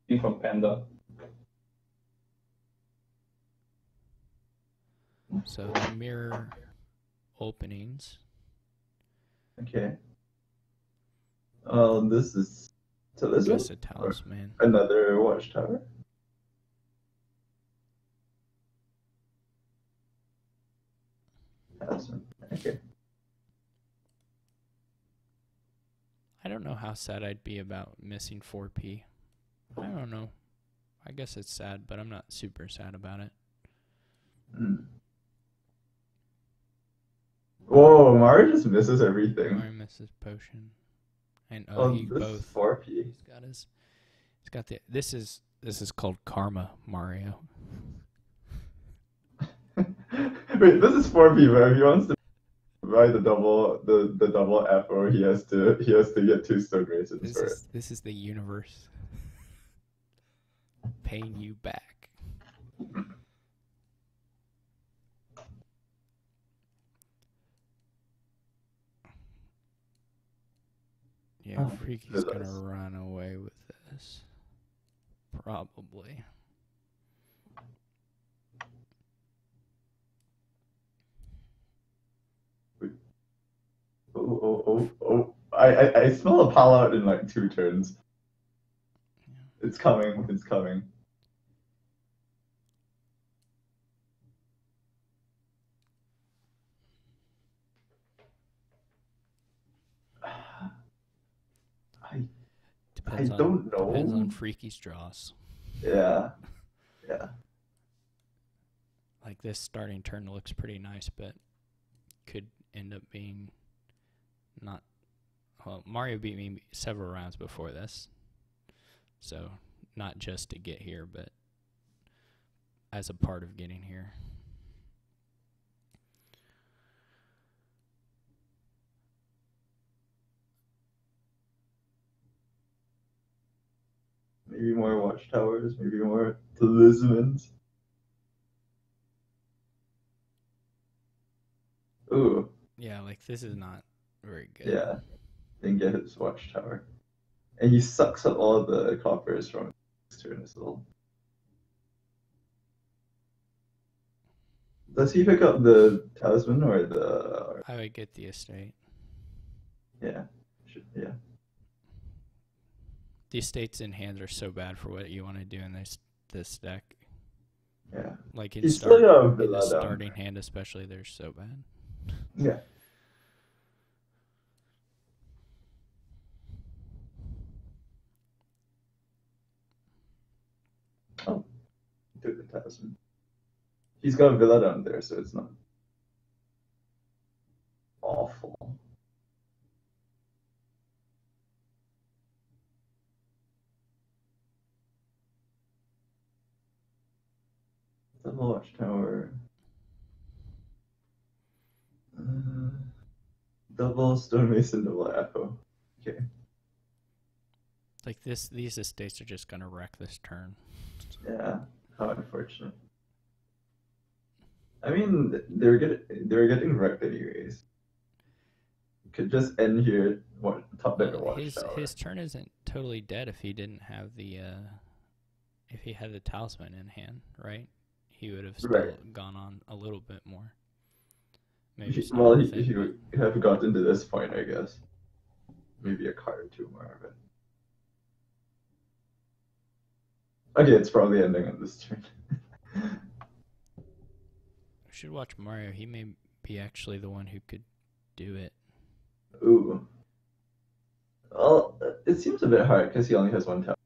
You from Panda. So the mirror openings. Okay. This is talisman. Just a talisman. Another watchtower. Talisman. Okay. I don't know how sad I'd be about missing 4P. I don't know. I guess it's sad, but I'm not super sad about it. Whoa, Mario just misses everything. Mario misses potion. And This both. is 4P. He's got the. This is called Karma Mario. Wait, this is 4P, but if he wants to buy the double FO, he has to get 2 stone raisins for it. This is the universe paying you back. Yeah, Freaky's gonna run away with this. Probably. Oh. I smell a pal out in like 2 turns. It's coming. I don't know. Depends on Freaky's draws. Yeah. Like this starting turn looks pretty nice, but could end up being not. Well, Mario beat me several rounds before this, so not just to get here, but as a part of getting here. Maybe more watchtowers, maybe more talismans. Ooh. Yeah, like this is not very good. Yeah. Didn't get his watchtower. And he sucks up all the coppers from his turn as well. Does he pick up the talisman or the... I would get the estate. Yeah. The estates in hands are so bad for what you want to do in this deck. Yeah. Like in He's still got a the villa down starting there. hand especially, they're so bad. Yeah. Oh. Took the talisman. He's got a villa down there, so it's not awful. Double watchtower. Double stonemason, double echo. Okay. Like these estates are just gonna wreck this turn. Yeah. How unfortunate. I mean, they're getting wrecked anyways. Could just end here. Top deck or watchtower. His turn isn't totally dead if he didn't have the if he had the talisman in hand, right? He would have still gone on a little bit more. Maybe Well, Snow if thing. you have gotten to this point, I guess. Maybe a card or two more of it. Okay, it's probably ending on this turn. We should watch Mario. He may be actually the one who could do it. Ooh. Well, it seems a bit hard because he only has one tap.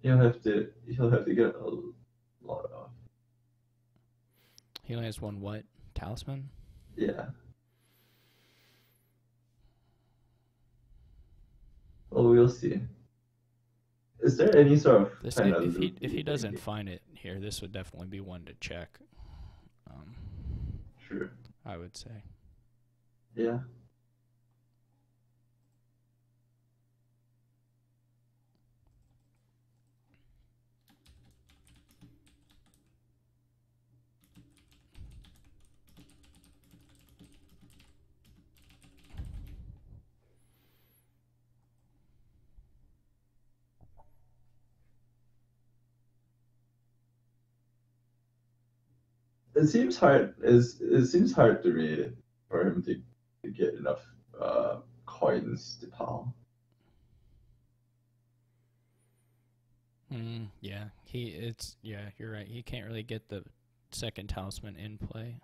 He'll have to get a lot off. He only has one what? Talisman? Yeah. Well, we'll see. Is there any sort of This kind of if he doesn't find it here, this would definitely be one to check. Sure. I would say. Yeah. It seems hard. It seems hard to read for him to get enough coins to pal. Yeah, you're right. He can't really get the second talisman in play.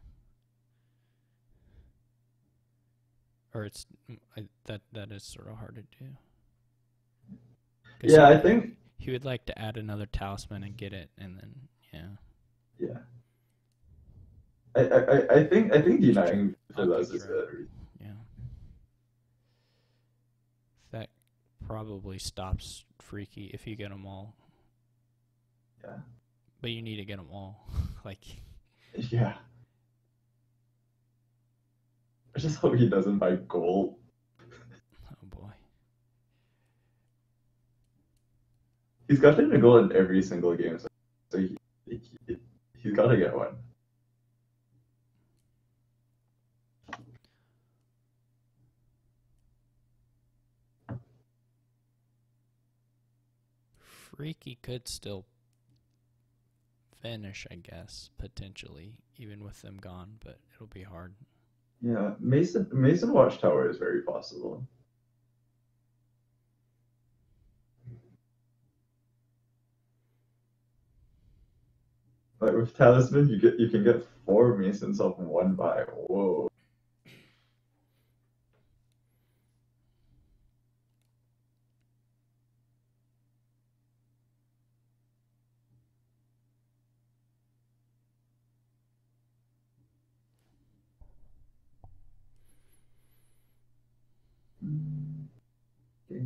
Or that is sort of hard to do. Yeah, I think he would like to add another talisman and get it, and then yeah. I think denying Villas is better. Yeah. That probably stops Freaky if you get them all. Yeah. But you need to get them all. Yeah. I just hope he doesn't buy gold. Oh boy. He's gotten a goal in every single game, so he's got to get one. Freaky could still finish, I guess, potentially, even with them gone, but it'll be hard. Yeah, Mason Watchtower is very possible. Like with Talisman, you can get 4 Masons off 1 buy. Whoa. Okay.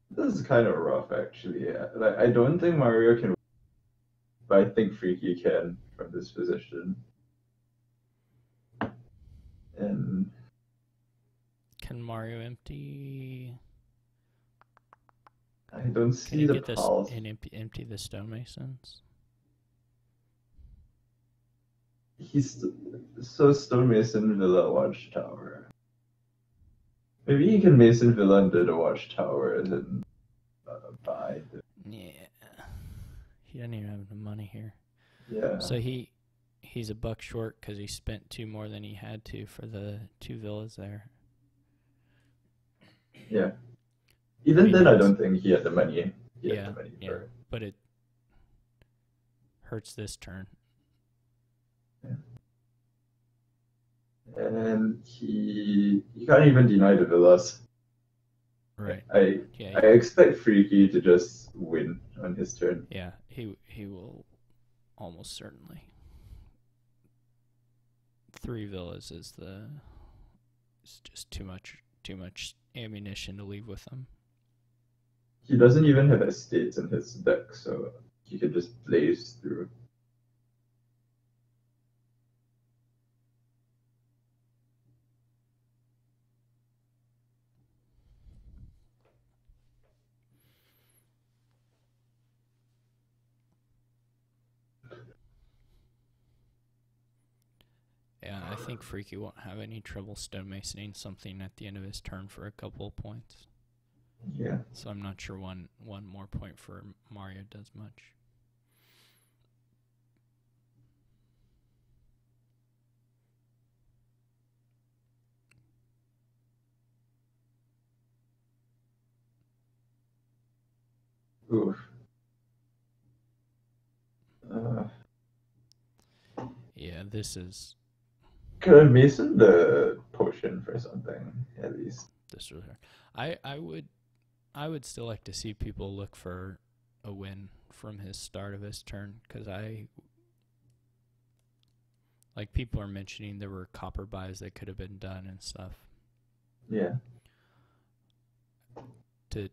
This is kind of rough, actually. Like, I don't think Mario can, but I think Freaky can from this position. And can Mario empty? I don't see the pulse. And empty the stonemasons? He's so stonemason Villa Watchtower. Maybe he can Mason Villa under the Watchtower and then buy. Yeah, he doesn't even have the money here. Yeah. So he's a buck short because he spent 2 more than he had to for the 2 villas there. Yeah. Even then, I don't think he had the money. Yeah, but it hurts this turn. Yeah. And he can't even deny the villas. Right. I expect Freaky to just win on his turn. Yeah, he will almost certainly. 3 villas is just too much ammunition to leave with him. He doesn't even have estates in his deck, so he could just blaze through. think Freaky won't have any trouble stonemasoning something at the end of his turn for a couple of points. Yeah. So I'm not sure one more point for Mario does much. Oof. Yeah, this is Could have Mason the potion for something at least. this was hard. I would still like to see people look for a win from his start of his turn, because like people are mentioning there were copper buys that could have been done and stuff. Yeah.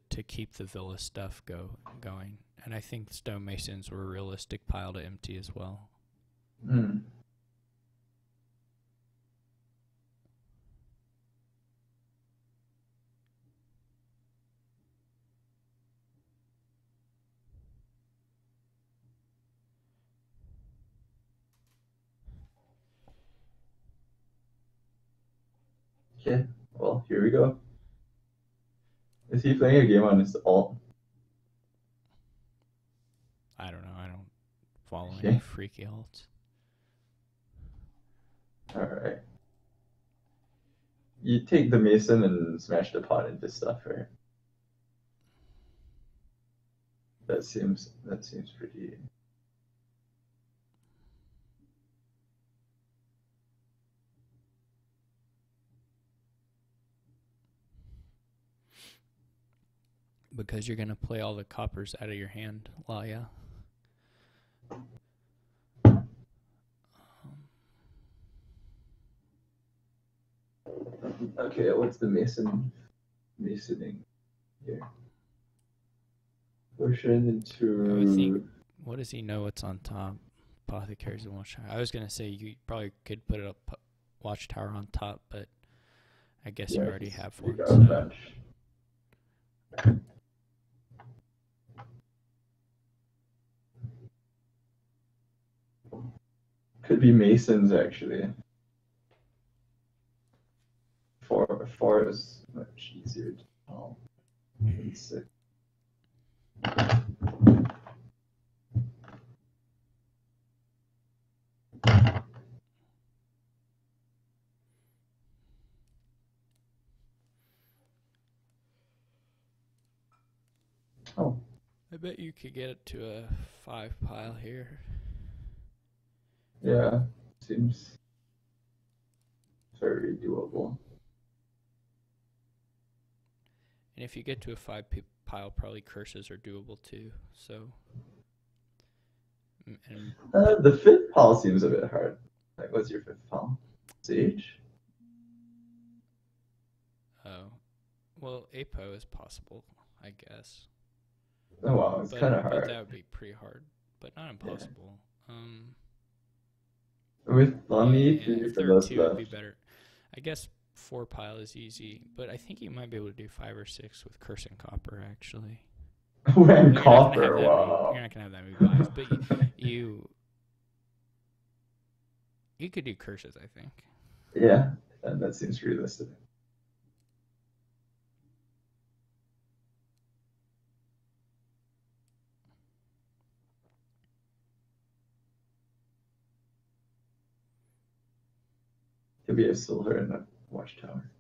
To keep the Villa stuff going. And I think stonemasons were a realistic pile to empty as well. Hmm. Okay, well, here we go. Is he playing a game on his alt? I don't know. I don't follow Okay. any Freaky alts. Alright. You take the Mason and smash the pot into stuff, right? That seems pretty. Because you're going to play all the coppers out of your hand, Laya. Okay, what's the masoning here? Potion into. I think, what does he know what's on top? Apothecaries and Watchtower. I was going to say you probably could put a Watchtower on top, but I guess you already have one. Got a bunch. Could be Masons actually. Four is much easier to tell than 6. Oh. I bet you could get it to a 5 pile here. Yeah, seems very doable. And if you get to a 5 pile, probably curses are doable too. So, and The 5th pile seems a bit hard. Like, what's your 5th pile? Sage? oh, well, Apo is possible, I guess. Oh wow, it's kind of hard. But that would be pretty hard, but not impossible. With Lummy, Yeah, for those 2 would left. be better. I guess 4 pile is easy, but I think you might be able to do 5 or 6 with Curse and Copper, actually. When Copper, wow. You're not going to have that many buys, but you could do Curses, I think. Yeah, that seems realistic. Could be a silver and a Watchtower.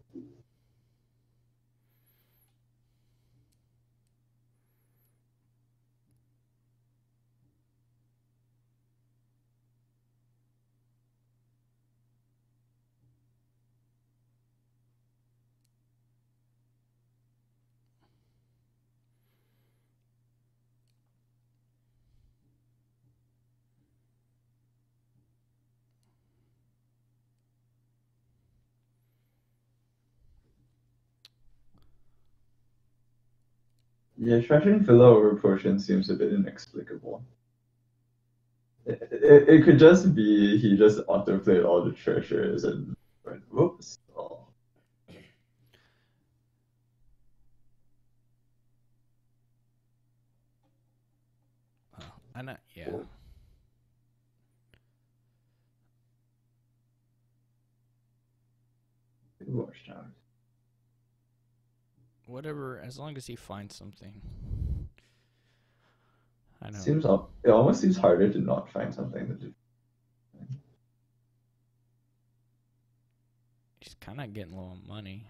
Yeah, trashing Villa over Potion seems a bit inexplicable. It could just be he just autoplayed all the treasures and went, whoops. Oh. Oh, yeah. watchtowers. Whatever, as long as he finds something. I know. It almost seems harder to not find something than to. He's kind of getting low on money.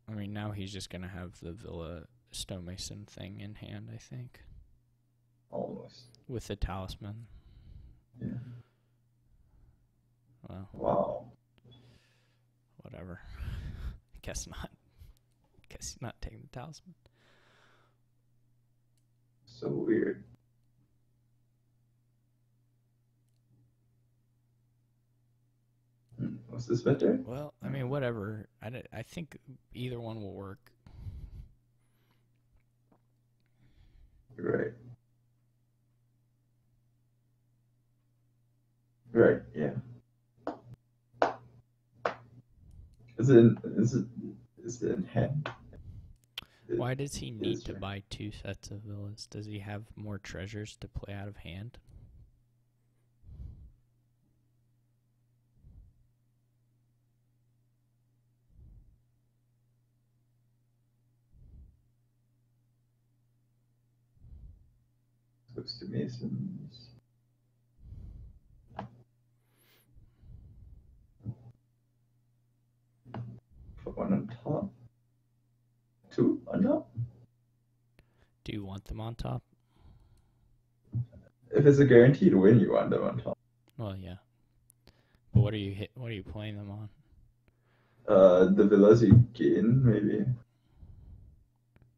I mean, now he's just going to have the Villa Stonemason thing in hand, I think. Almost. With the talisman. Yeah. Well. Wow. Whatever. Guess not. Guess he's not taking the talisman. So weird. Was this better? Well, I mean, whatever. I think either one will work. Right. Right, yeah. Is it in hand? Why does he need to buy 2 sets of villas? Does he have more treasures to play out of hand? Close to Masons. Put one on top. 2 on top? Do you want them on top? If it's a guaranteed win, you want them on top. Well, yeah. But what are you playing them on? The villas you gain, maybe.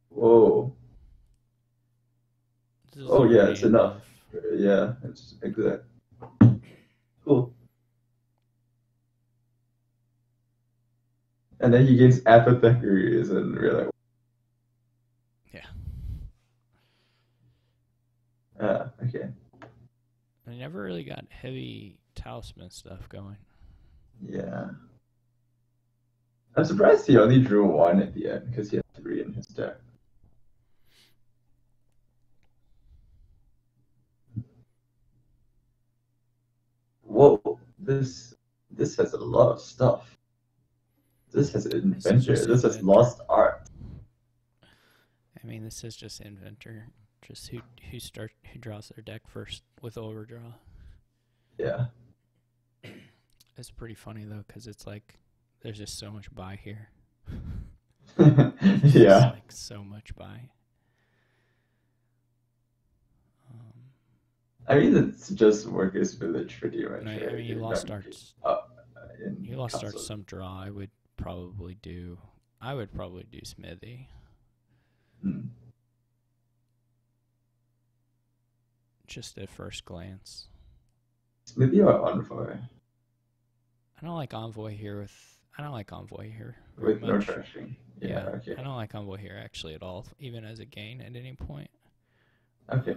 Whoa. Oh yeah, it's enough. Yeah, it's exact. Cool. And then he gains apothecaries, and we're like, yeah. Okay. I never really got heavy talisman stuff going. Yeah. I'm surprised he only drew 1 at the end because he had 3 in his deck. Whoa, this has a lot of stuff. This has Inventor. This has Lost Art. I mean, this is just Inventor. Just who draws their deck first with overdraw. Yeah. It's pretty funny though, because it's like there's just so much buy here. Yeah. Like so much buy. I mean, it's just Workers Village pretty much. No, I mean, you lost starts. You lost starts some draw. I would probably do Smithy. Just at first glance. Smithy or Envoy? I don't like Envoy here with much. No trashing. Yeah, okay. I don't like Envoy here actually at all, even as a gain at any point. Okay.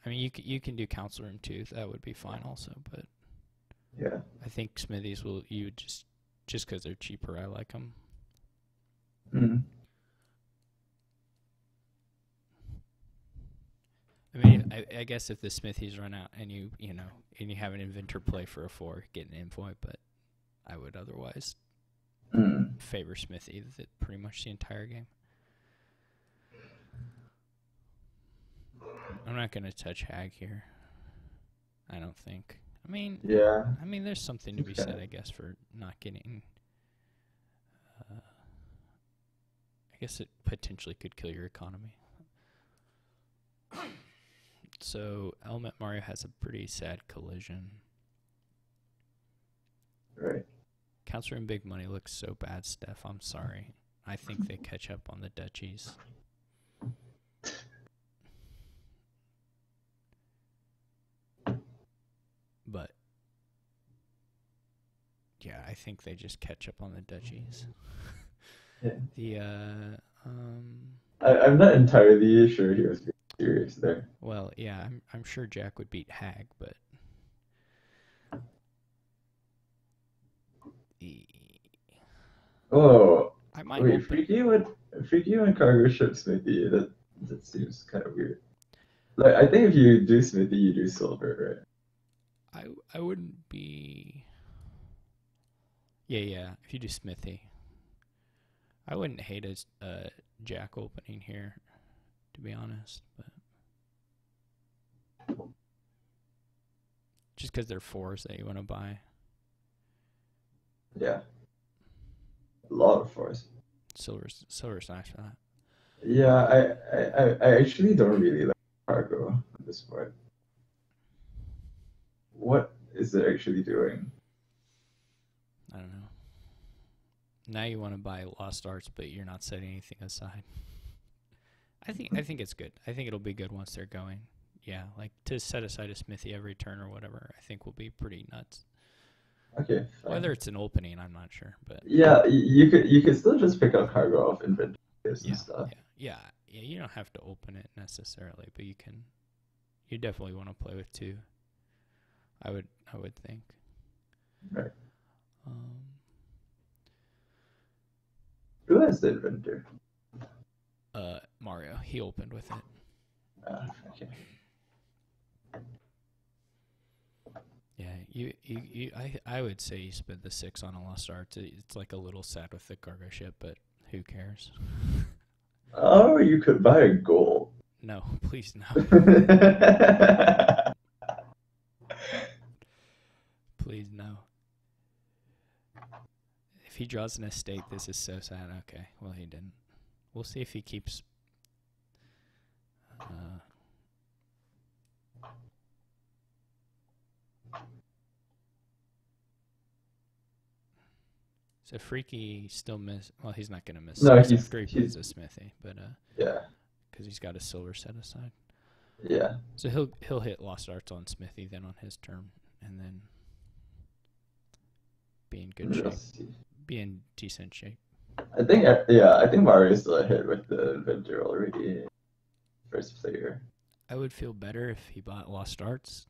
I mean, you can do Council Room too. That would be fine also, but yeah, I think Smithies just because they're cheaper. I like them. Mm-hmm. I mean, I guess if the Smithies run out and you have an Inventor play for a 4, get an Envoy, but I would otherwise favor Smithy pretty much the entire game. I'm not going to touch Hag here. I don't think. I mean, yeah. I mean, there's something to be said, I guess, for not getting. I guess it potentially could kill your economy. So, Element Mario has a pretty sad collision. Right. Counselor in Big Money looks so bad, Steph. I'm sorry. I think they catch up on the duchies. But, yeah, I think they just catch up on the duchies. Yeah. The, I'm not entirely sure he was serious there. Well, yeah, I'm sure Jack would beat Hag, but oh, I might wait, Freaky and Cargo Ship Smithy. That seems kind of weird. Like I think if you do Smithy, you do silver, I wouldn't be. Yeah. If you do Smithy, I wouldn't hate a jack opening here, to be honest. But just because they're fours that you want to buy. right? Yeah, a lot of fours. Silver's nice for that. Yeah, I actually don't really like cargo at this point. What is it actually doing? I don't know. Now you want to buy Lost Arts, but you're not setting anything aside. I think it's good. I think it'll be good once they're going. Yeah, like to set aside a Smithy every turn or whatever, I think will be pretty nuts. Okay, fine. Whether it's an opening, I'm not sure, but Yeah, you could still just pick up cargo off inventories and stuff. yeah. You don't have to open it necessarily, but you can. You definitely want to play with two. I would think. Right. Who has the inventor? Mario. He opened with it. Okay. Yeah, I would say you spend the 6 on a Lost Arts. It's like a little sad with the cargo ship, but who cares? Oh, you could buy a gold. No, please no. Please no. If he draws an estate, this is so sad. Okay, well he didn't. We'll see if he keeps. So Freaky still miss. Well, he's not gonna miss. No, Six after he plays a Smithy, but yeah, because he's got a silver set aside. Yeah. So he'll hit Lost Arts on Smithy then on his turn, and then be in good shape. Be in decent shape. I think Mario's still ahead with the inventor already. First player. I would feel better if he bought Lost Arts,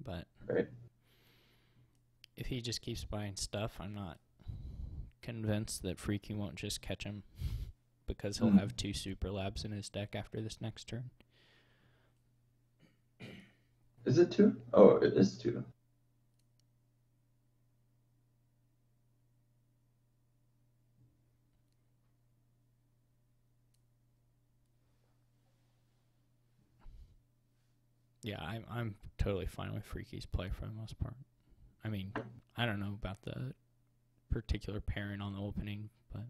but right. If he just keeps buying stuff, I'm not convinced that Freaky won't just catch him because he'll have 2 Super Labs in his deck after this next turn. Is it 2? Oh, it is 2. Yeah, I'm totally fine with Freaky's play for the most part. I mean, I don't know about the particular pairing on the opening, but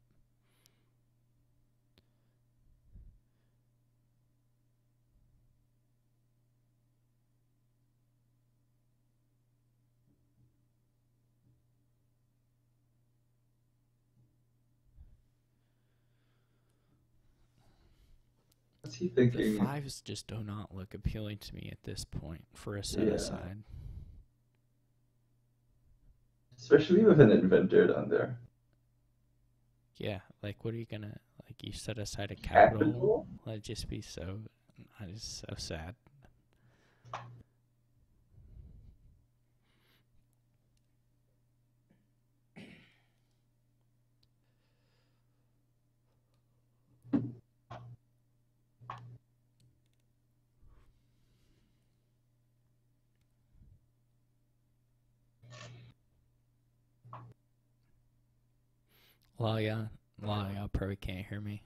what's he thinking? The 5s just do not look appealing to me at this point for a set aside. Especially with an inventor down there. Yeah, like what are you gonna you set aside a capital? That'd just be so sad. Laya probably can't hear me.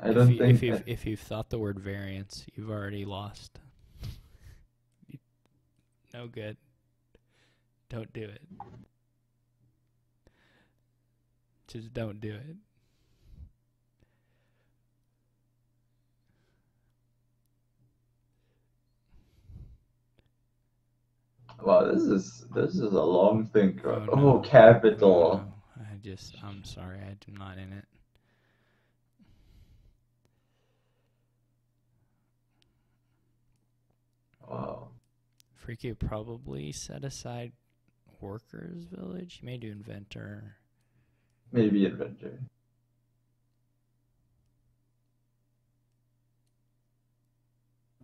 I don't think if you've thought the word variance, you've already lost. No good. Don't do it. Just don't do it. Wow, this is a long thing. Oh, capital. No. I'm sorry, I'm not in it. Wow. Freaky would probably set aside Workers Village. You may do Inventor. Maybe Inventor.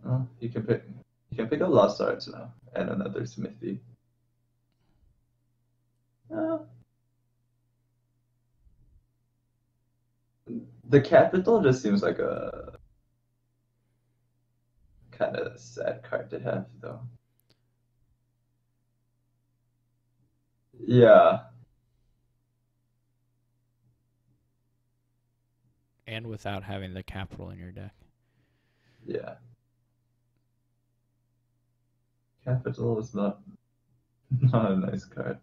Oh, you can pick up Lost Arts now and another Smithy. The capital just seems like a kind of sad card to have, though. Yeah. And without having the capital in your deck. Yeah. Capital is not a nice card.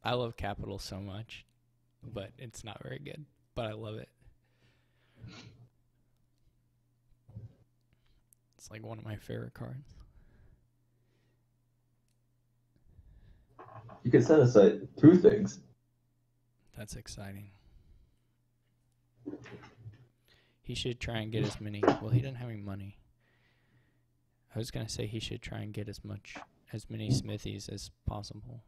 I love capital so much, but it's not very good. But I love it. It's like one of my favorite cards. You can set aside 2 things. That's exciting. He should try and get as many. Well, he doesn't have any money. I was gonna say he should try and get as many smithies as possible.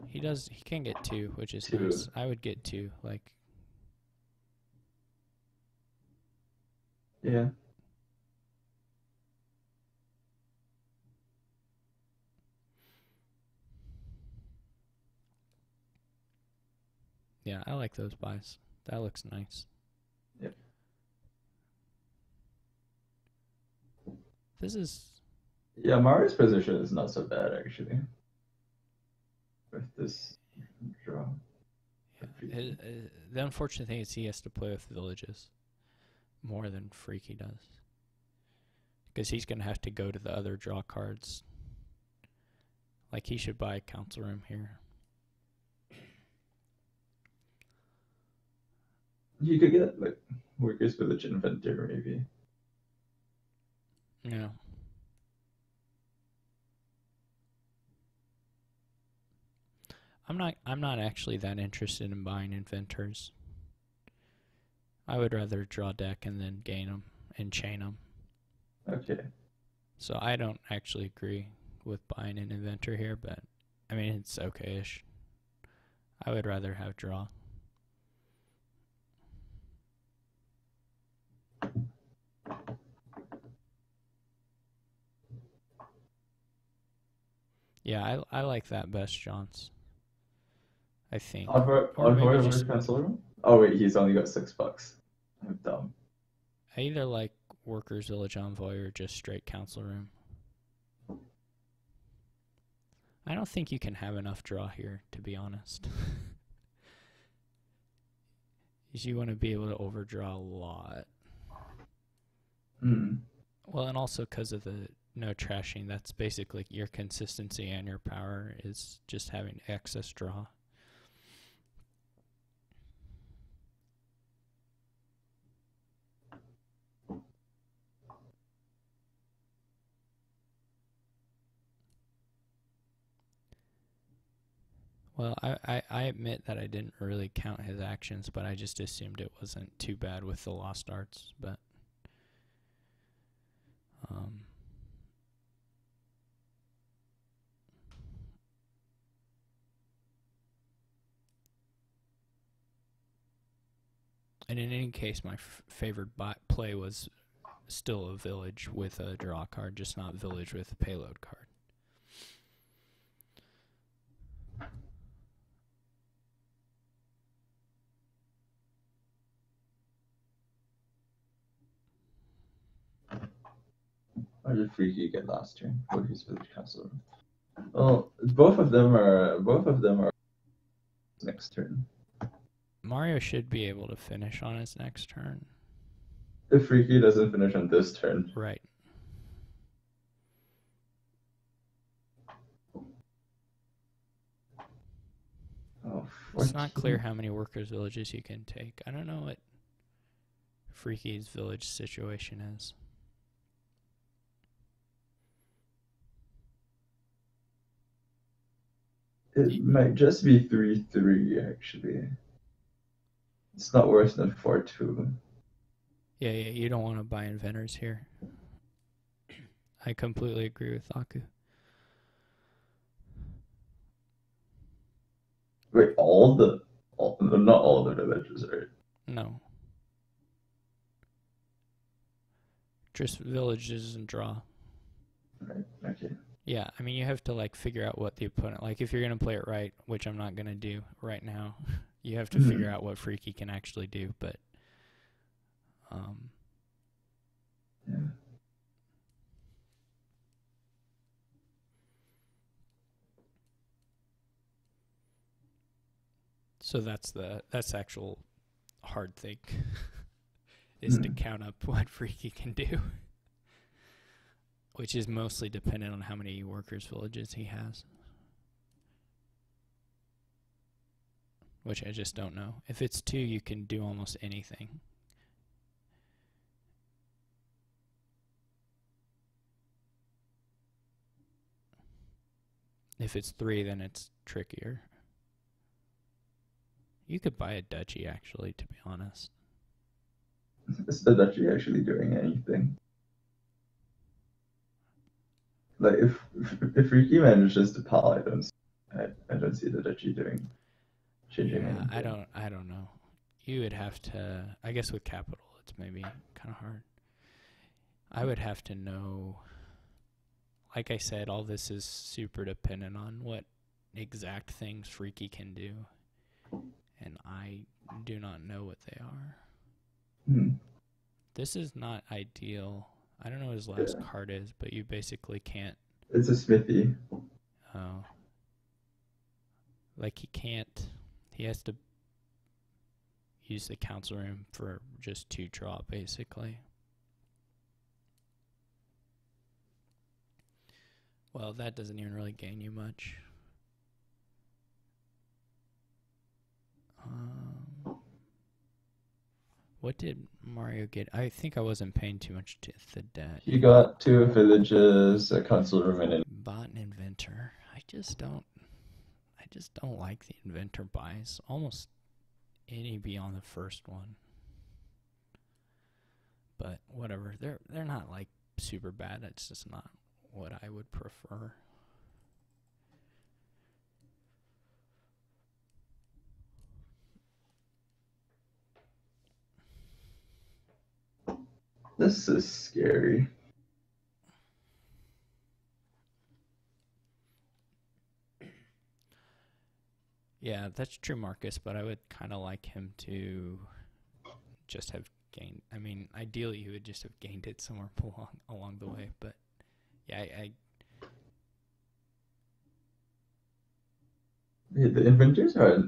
He does. He can get 2, which is 2. nice. I would get 2. Like, Yeah. yeah, I like those buys. That looks nice. Yep. This is. Yeah, Mario's position is not so bad, actually. With this draw. Yeah, the unfortunate thing is he has to play with villages more than Freaky does. Because he's going to have to go to the other draw cards. Like, he should buy a council room here. You could get, like, Workers Village Inventor, maybe. Yeah. I'm not actually that interested in buying inventors. I would rather draw deck and then gain them and chain them. Okay. So I don't actually agree with buying an inventor here, but I mean, it's okay-ish. I would rather have draw. Yeah, I like that best, Johns. I think. On maybe just Council Room? Oh, wait, he's only got $6. I'm dumb. I either like Workers Village Envoy or just straight council room. I don't think you can have enough draw here, to be honest. You want to be able to overdraw a lot. Hmm. Well, and also because of the no trashing, that's basically your consistency and your power is just having excess draw. Well, I admit that I didn't really count his actions, but I just assumed it wasn't too bad with the lost arts, but and in any case, my favorite play was still a village with a draw card, just not village with a payload card. Or did Freaky get last turn? Workers Village Council Room. Well, both of them are next turn. Mario should be able to finish on his next turn. If Freaky doesn't finish on this turn. Right. Oh, it's not clear how many workers' villages you can take. I don't know what Freaky's village situation is. It might just be 3-3, actually. It's not worse than 4-2. Yeah, you don't want to buy inventors here. I completely agree with Aku. Wait, not all the villages, right? No. Just villages and draw. Right, okay. Yeah, I mean, you have to, like, figure out what the opponent... Like, if you're going to play it right, which I'm not going to do right now, You have to figure out what Freaky can actually do, but Yeah. so that's the actual hard thing is to count up what Freaky can do, which is mostly dependent on how many workers villages he has, which I just don't know. If it's 2, you can do almost anything. If it's 3, then it's trickier. You could buy a duchy, actually, to be honest. Is the duchy actually doing anything? Like if Ricky manages to pal, I don't see the duchy changing anything. I don't know. You would have to, I guess with capital, it's maybe kind of hard. I would have to know. Like I said, all this is super dependent on what exact things Freaky can do, and I do not know what they are. This is not ideal. I don't know what his last card is, but you basically can't. It's a smithy. Oh. Like he has to use the council room for just 2 draw, basically. Well, that doesn't even really gain you much. What did Mario get? I think I wasn't paying too much to the debt. He got 2 villages, a council room, and bought an inventor. I just don't like the inventor buys. Almost any beyond the first one. But whatever. They're not like super bad. It's just not what I would prefer. This is scary. Yeah, that's true, Marcus, but I would kind of like him to just have gained. I mean, ideally, he would just have gained it somewhere along the way, but yeah, The inventors are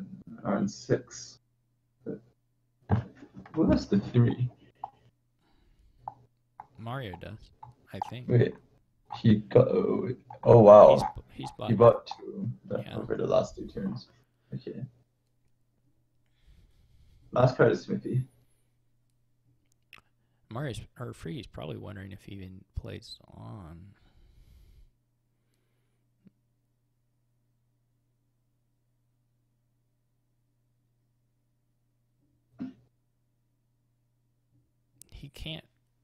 on 6. Who has the 3? Mario does, I think. Wait, he got. Oh wow, He's bought. He bought 2 Yeah. over the last 2 turns. Okay. Last card is Smithy. Freaky's probably wondering if he even plays on.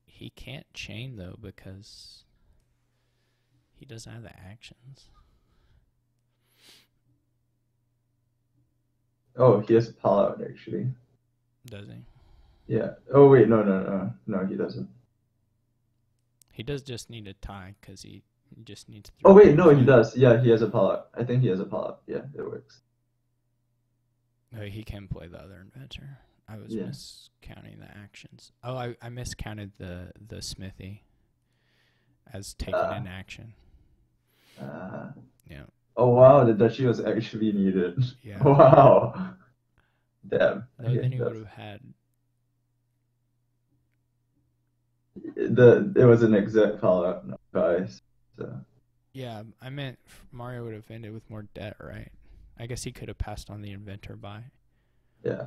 He can't chain though because he doesn't have the actions. Oh, he has a pal out actually. Does he? Yeah. Oh wait, no, he doesn't. He does just need a tie because he just needs. Oh wait, no, he does. Yeah, he has a pal out. I think he has a pal out. Yeah, it works. No, he can play the other inventor. I was miscounting the actions. Oh, I miscounted the smithy as taking an action. Yeah. Oh wow, the duchy was actually needed. Yeah. Wow. Damn. No, then he would have had. It was an exact call out, guys. So. Yeah, I meant Mario would have ended with more debt, right? I guess he could have passed on the inventor buy. Yeah.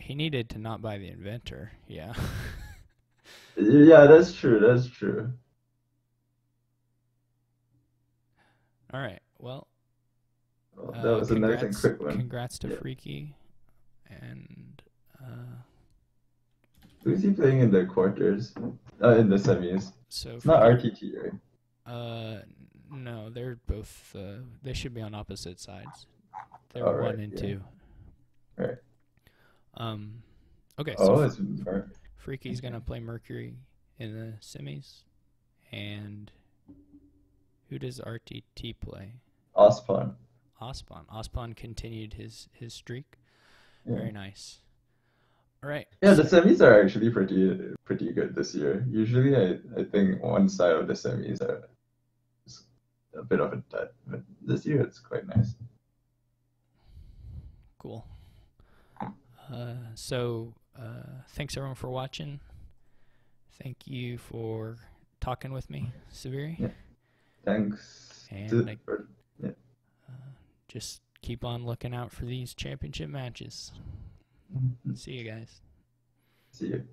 He needed to not buy the inventor. Yeah. Yeah, that's true. That's true. All right. Well, that was a nice and quick one. Congrats to Freaky. And who's he playing in the quarters? In the semis. So it's not RTT, right? No, they're both. They should be on opposite sides. They're 1 and 2. Right. Okay. So Freaky's gonna play Mercury in the semis, and who does RTT play? Ospawn. Ospan. Ospan continued his streak. Yeah. Very nice. All right. Yeah, the semis are actually pretty good this year. Usually, I think one side of the semis are a bit of a dud, but this year it's quite nice. Cool. So thanks everyone for watching. Thank you for talking with me, Saviri. Yeah. Thanks. And just keep on looking out for these championship matches. See you guys. See you.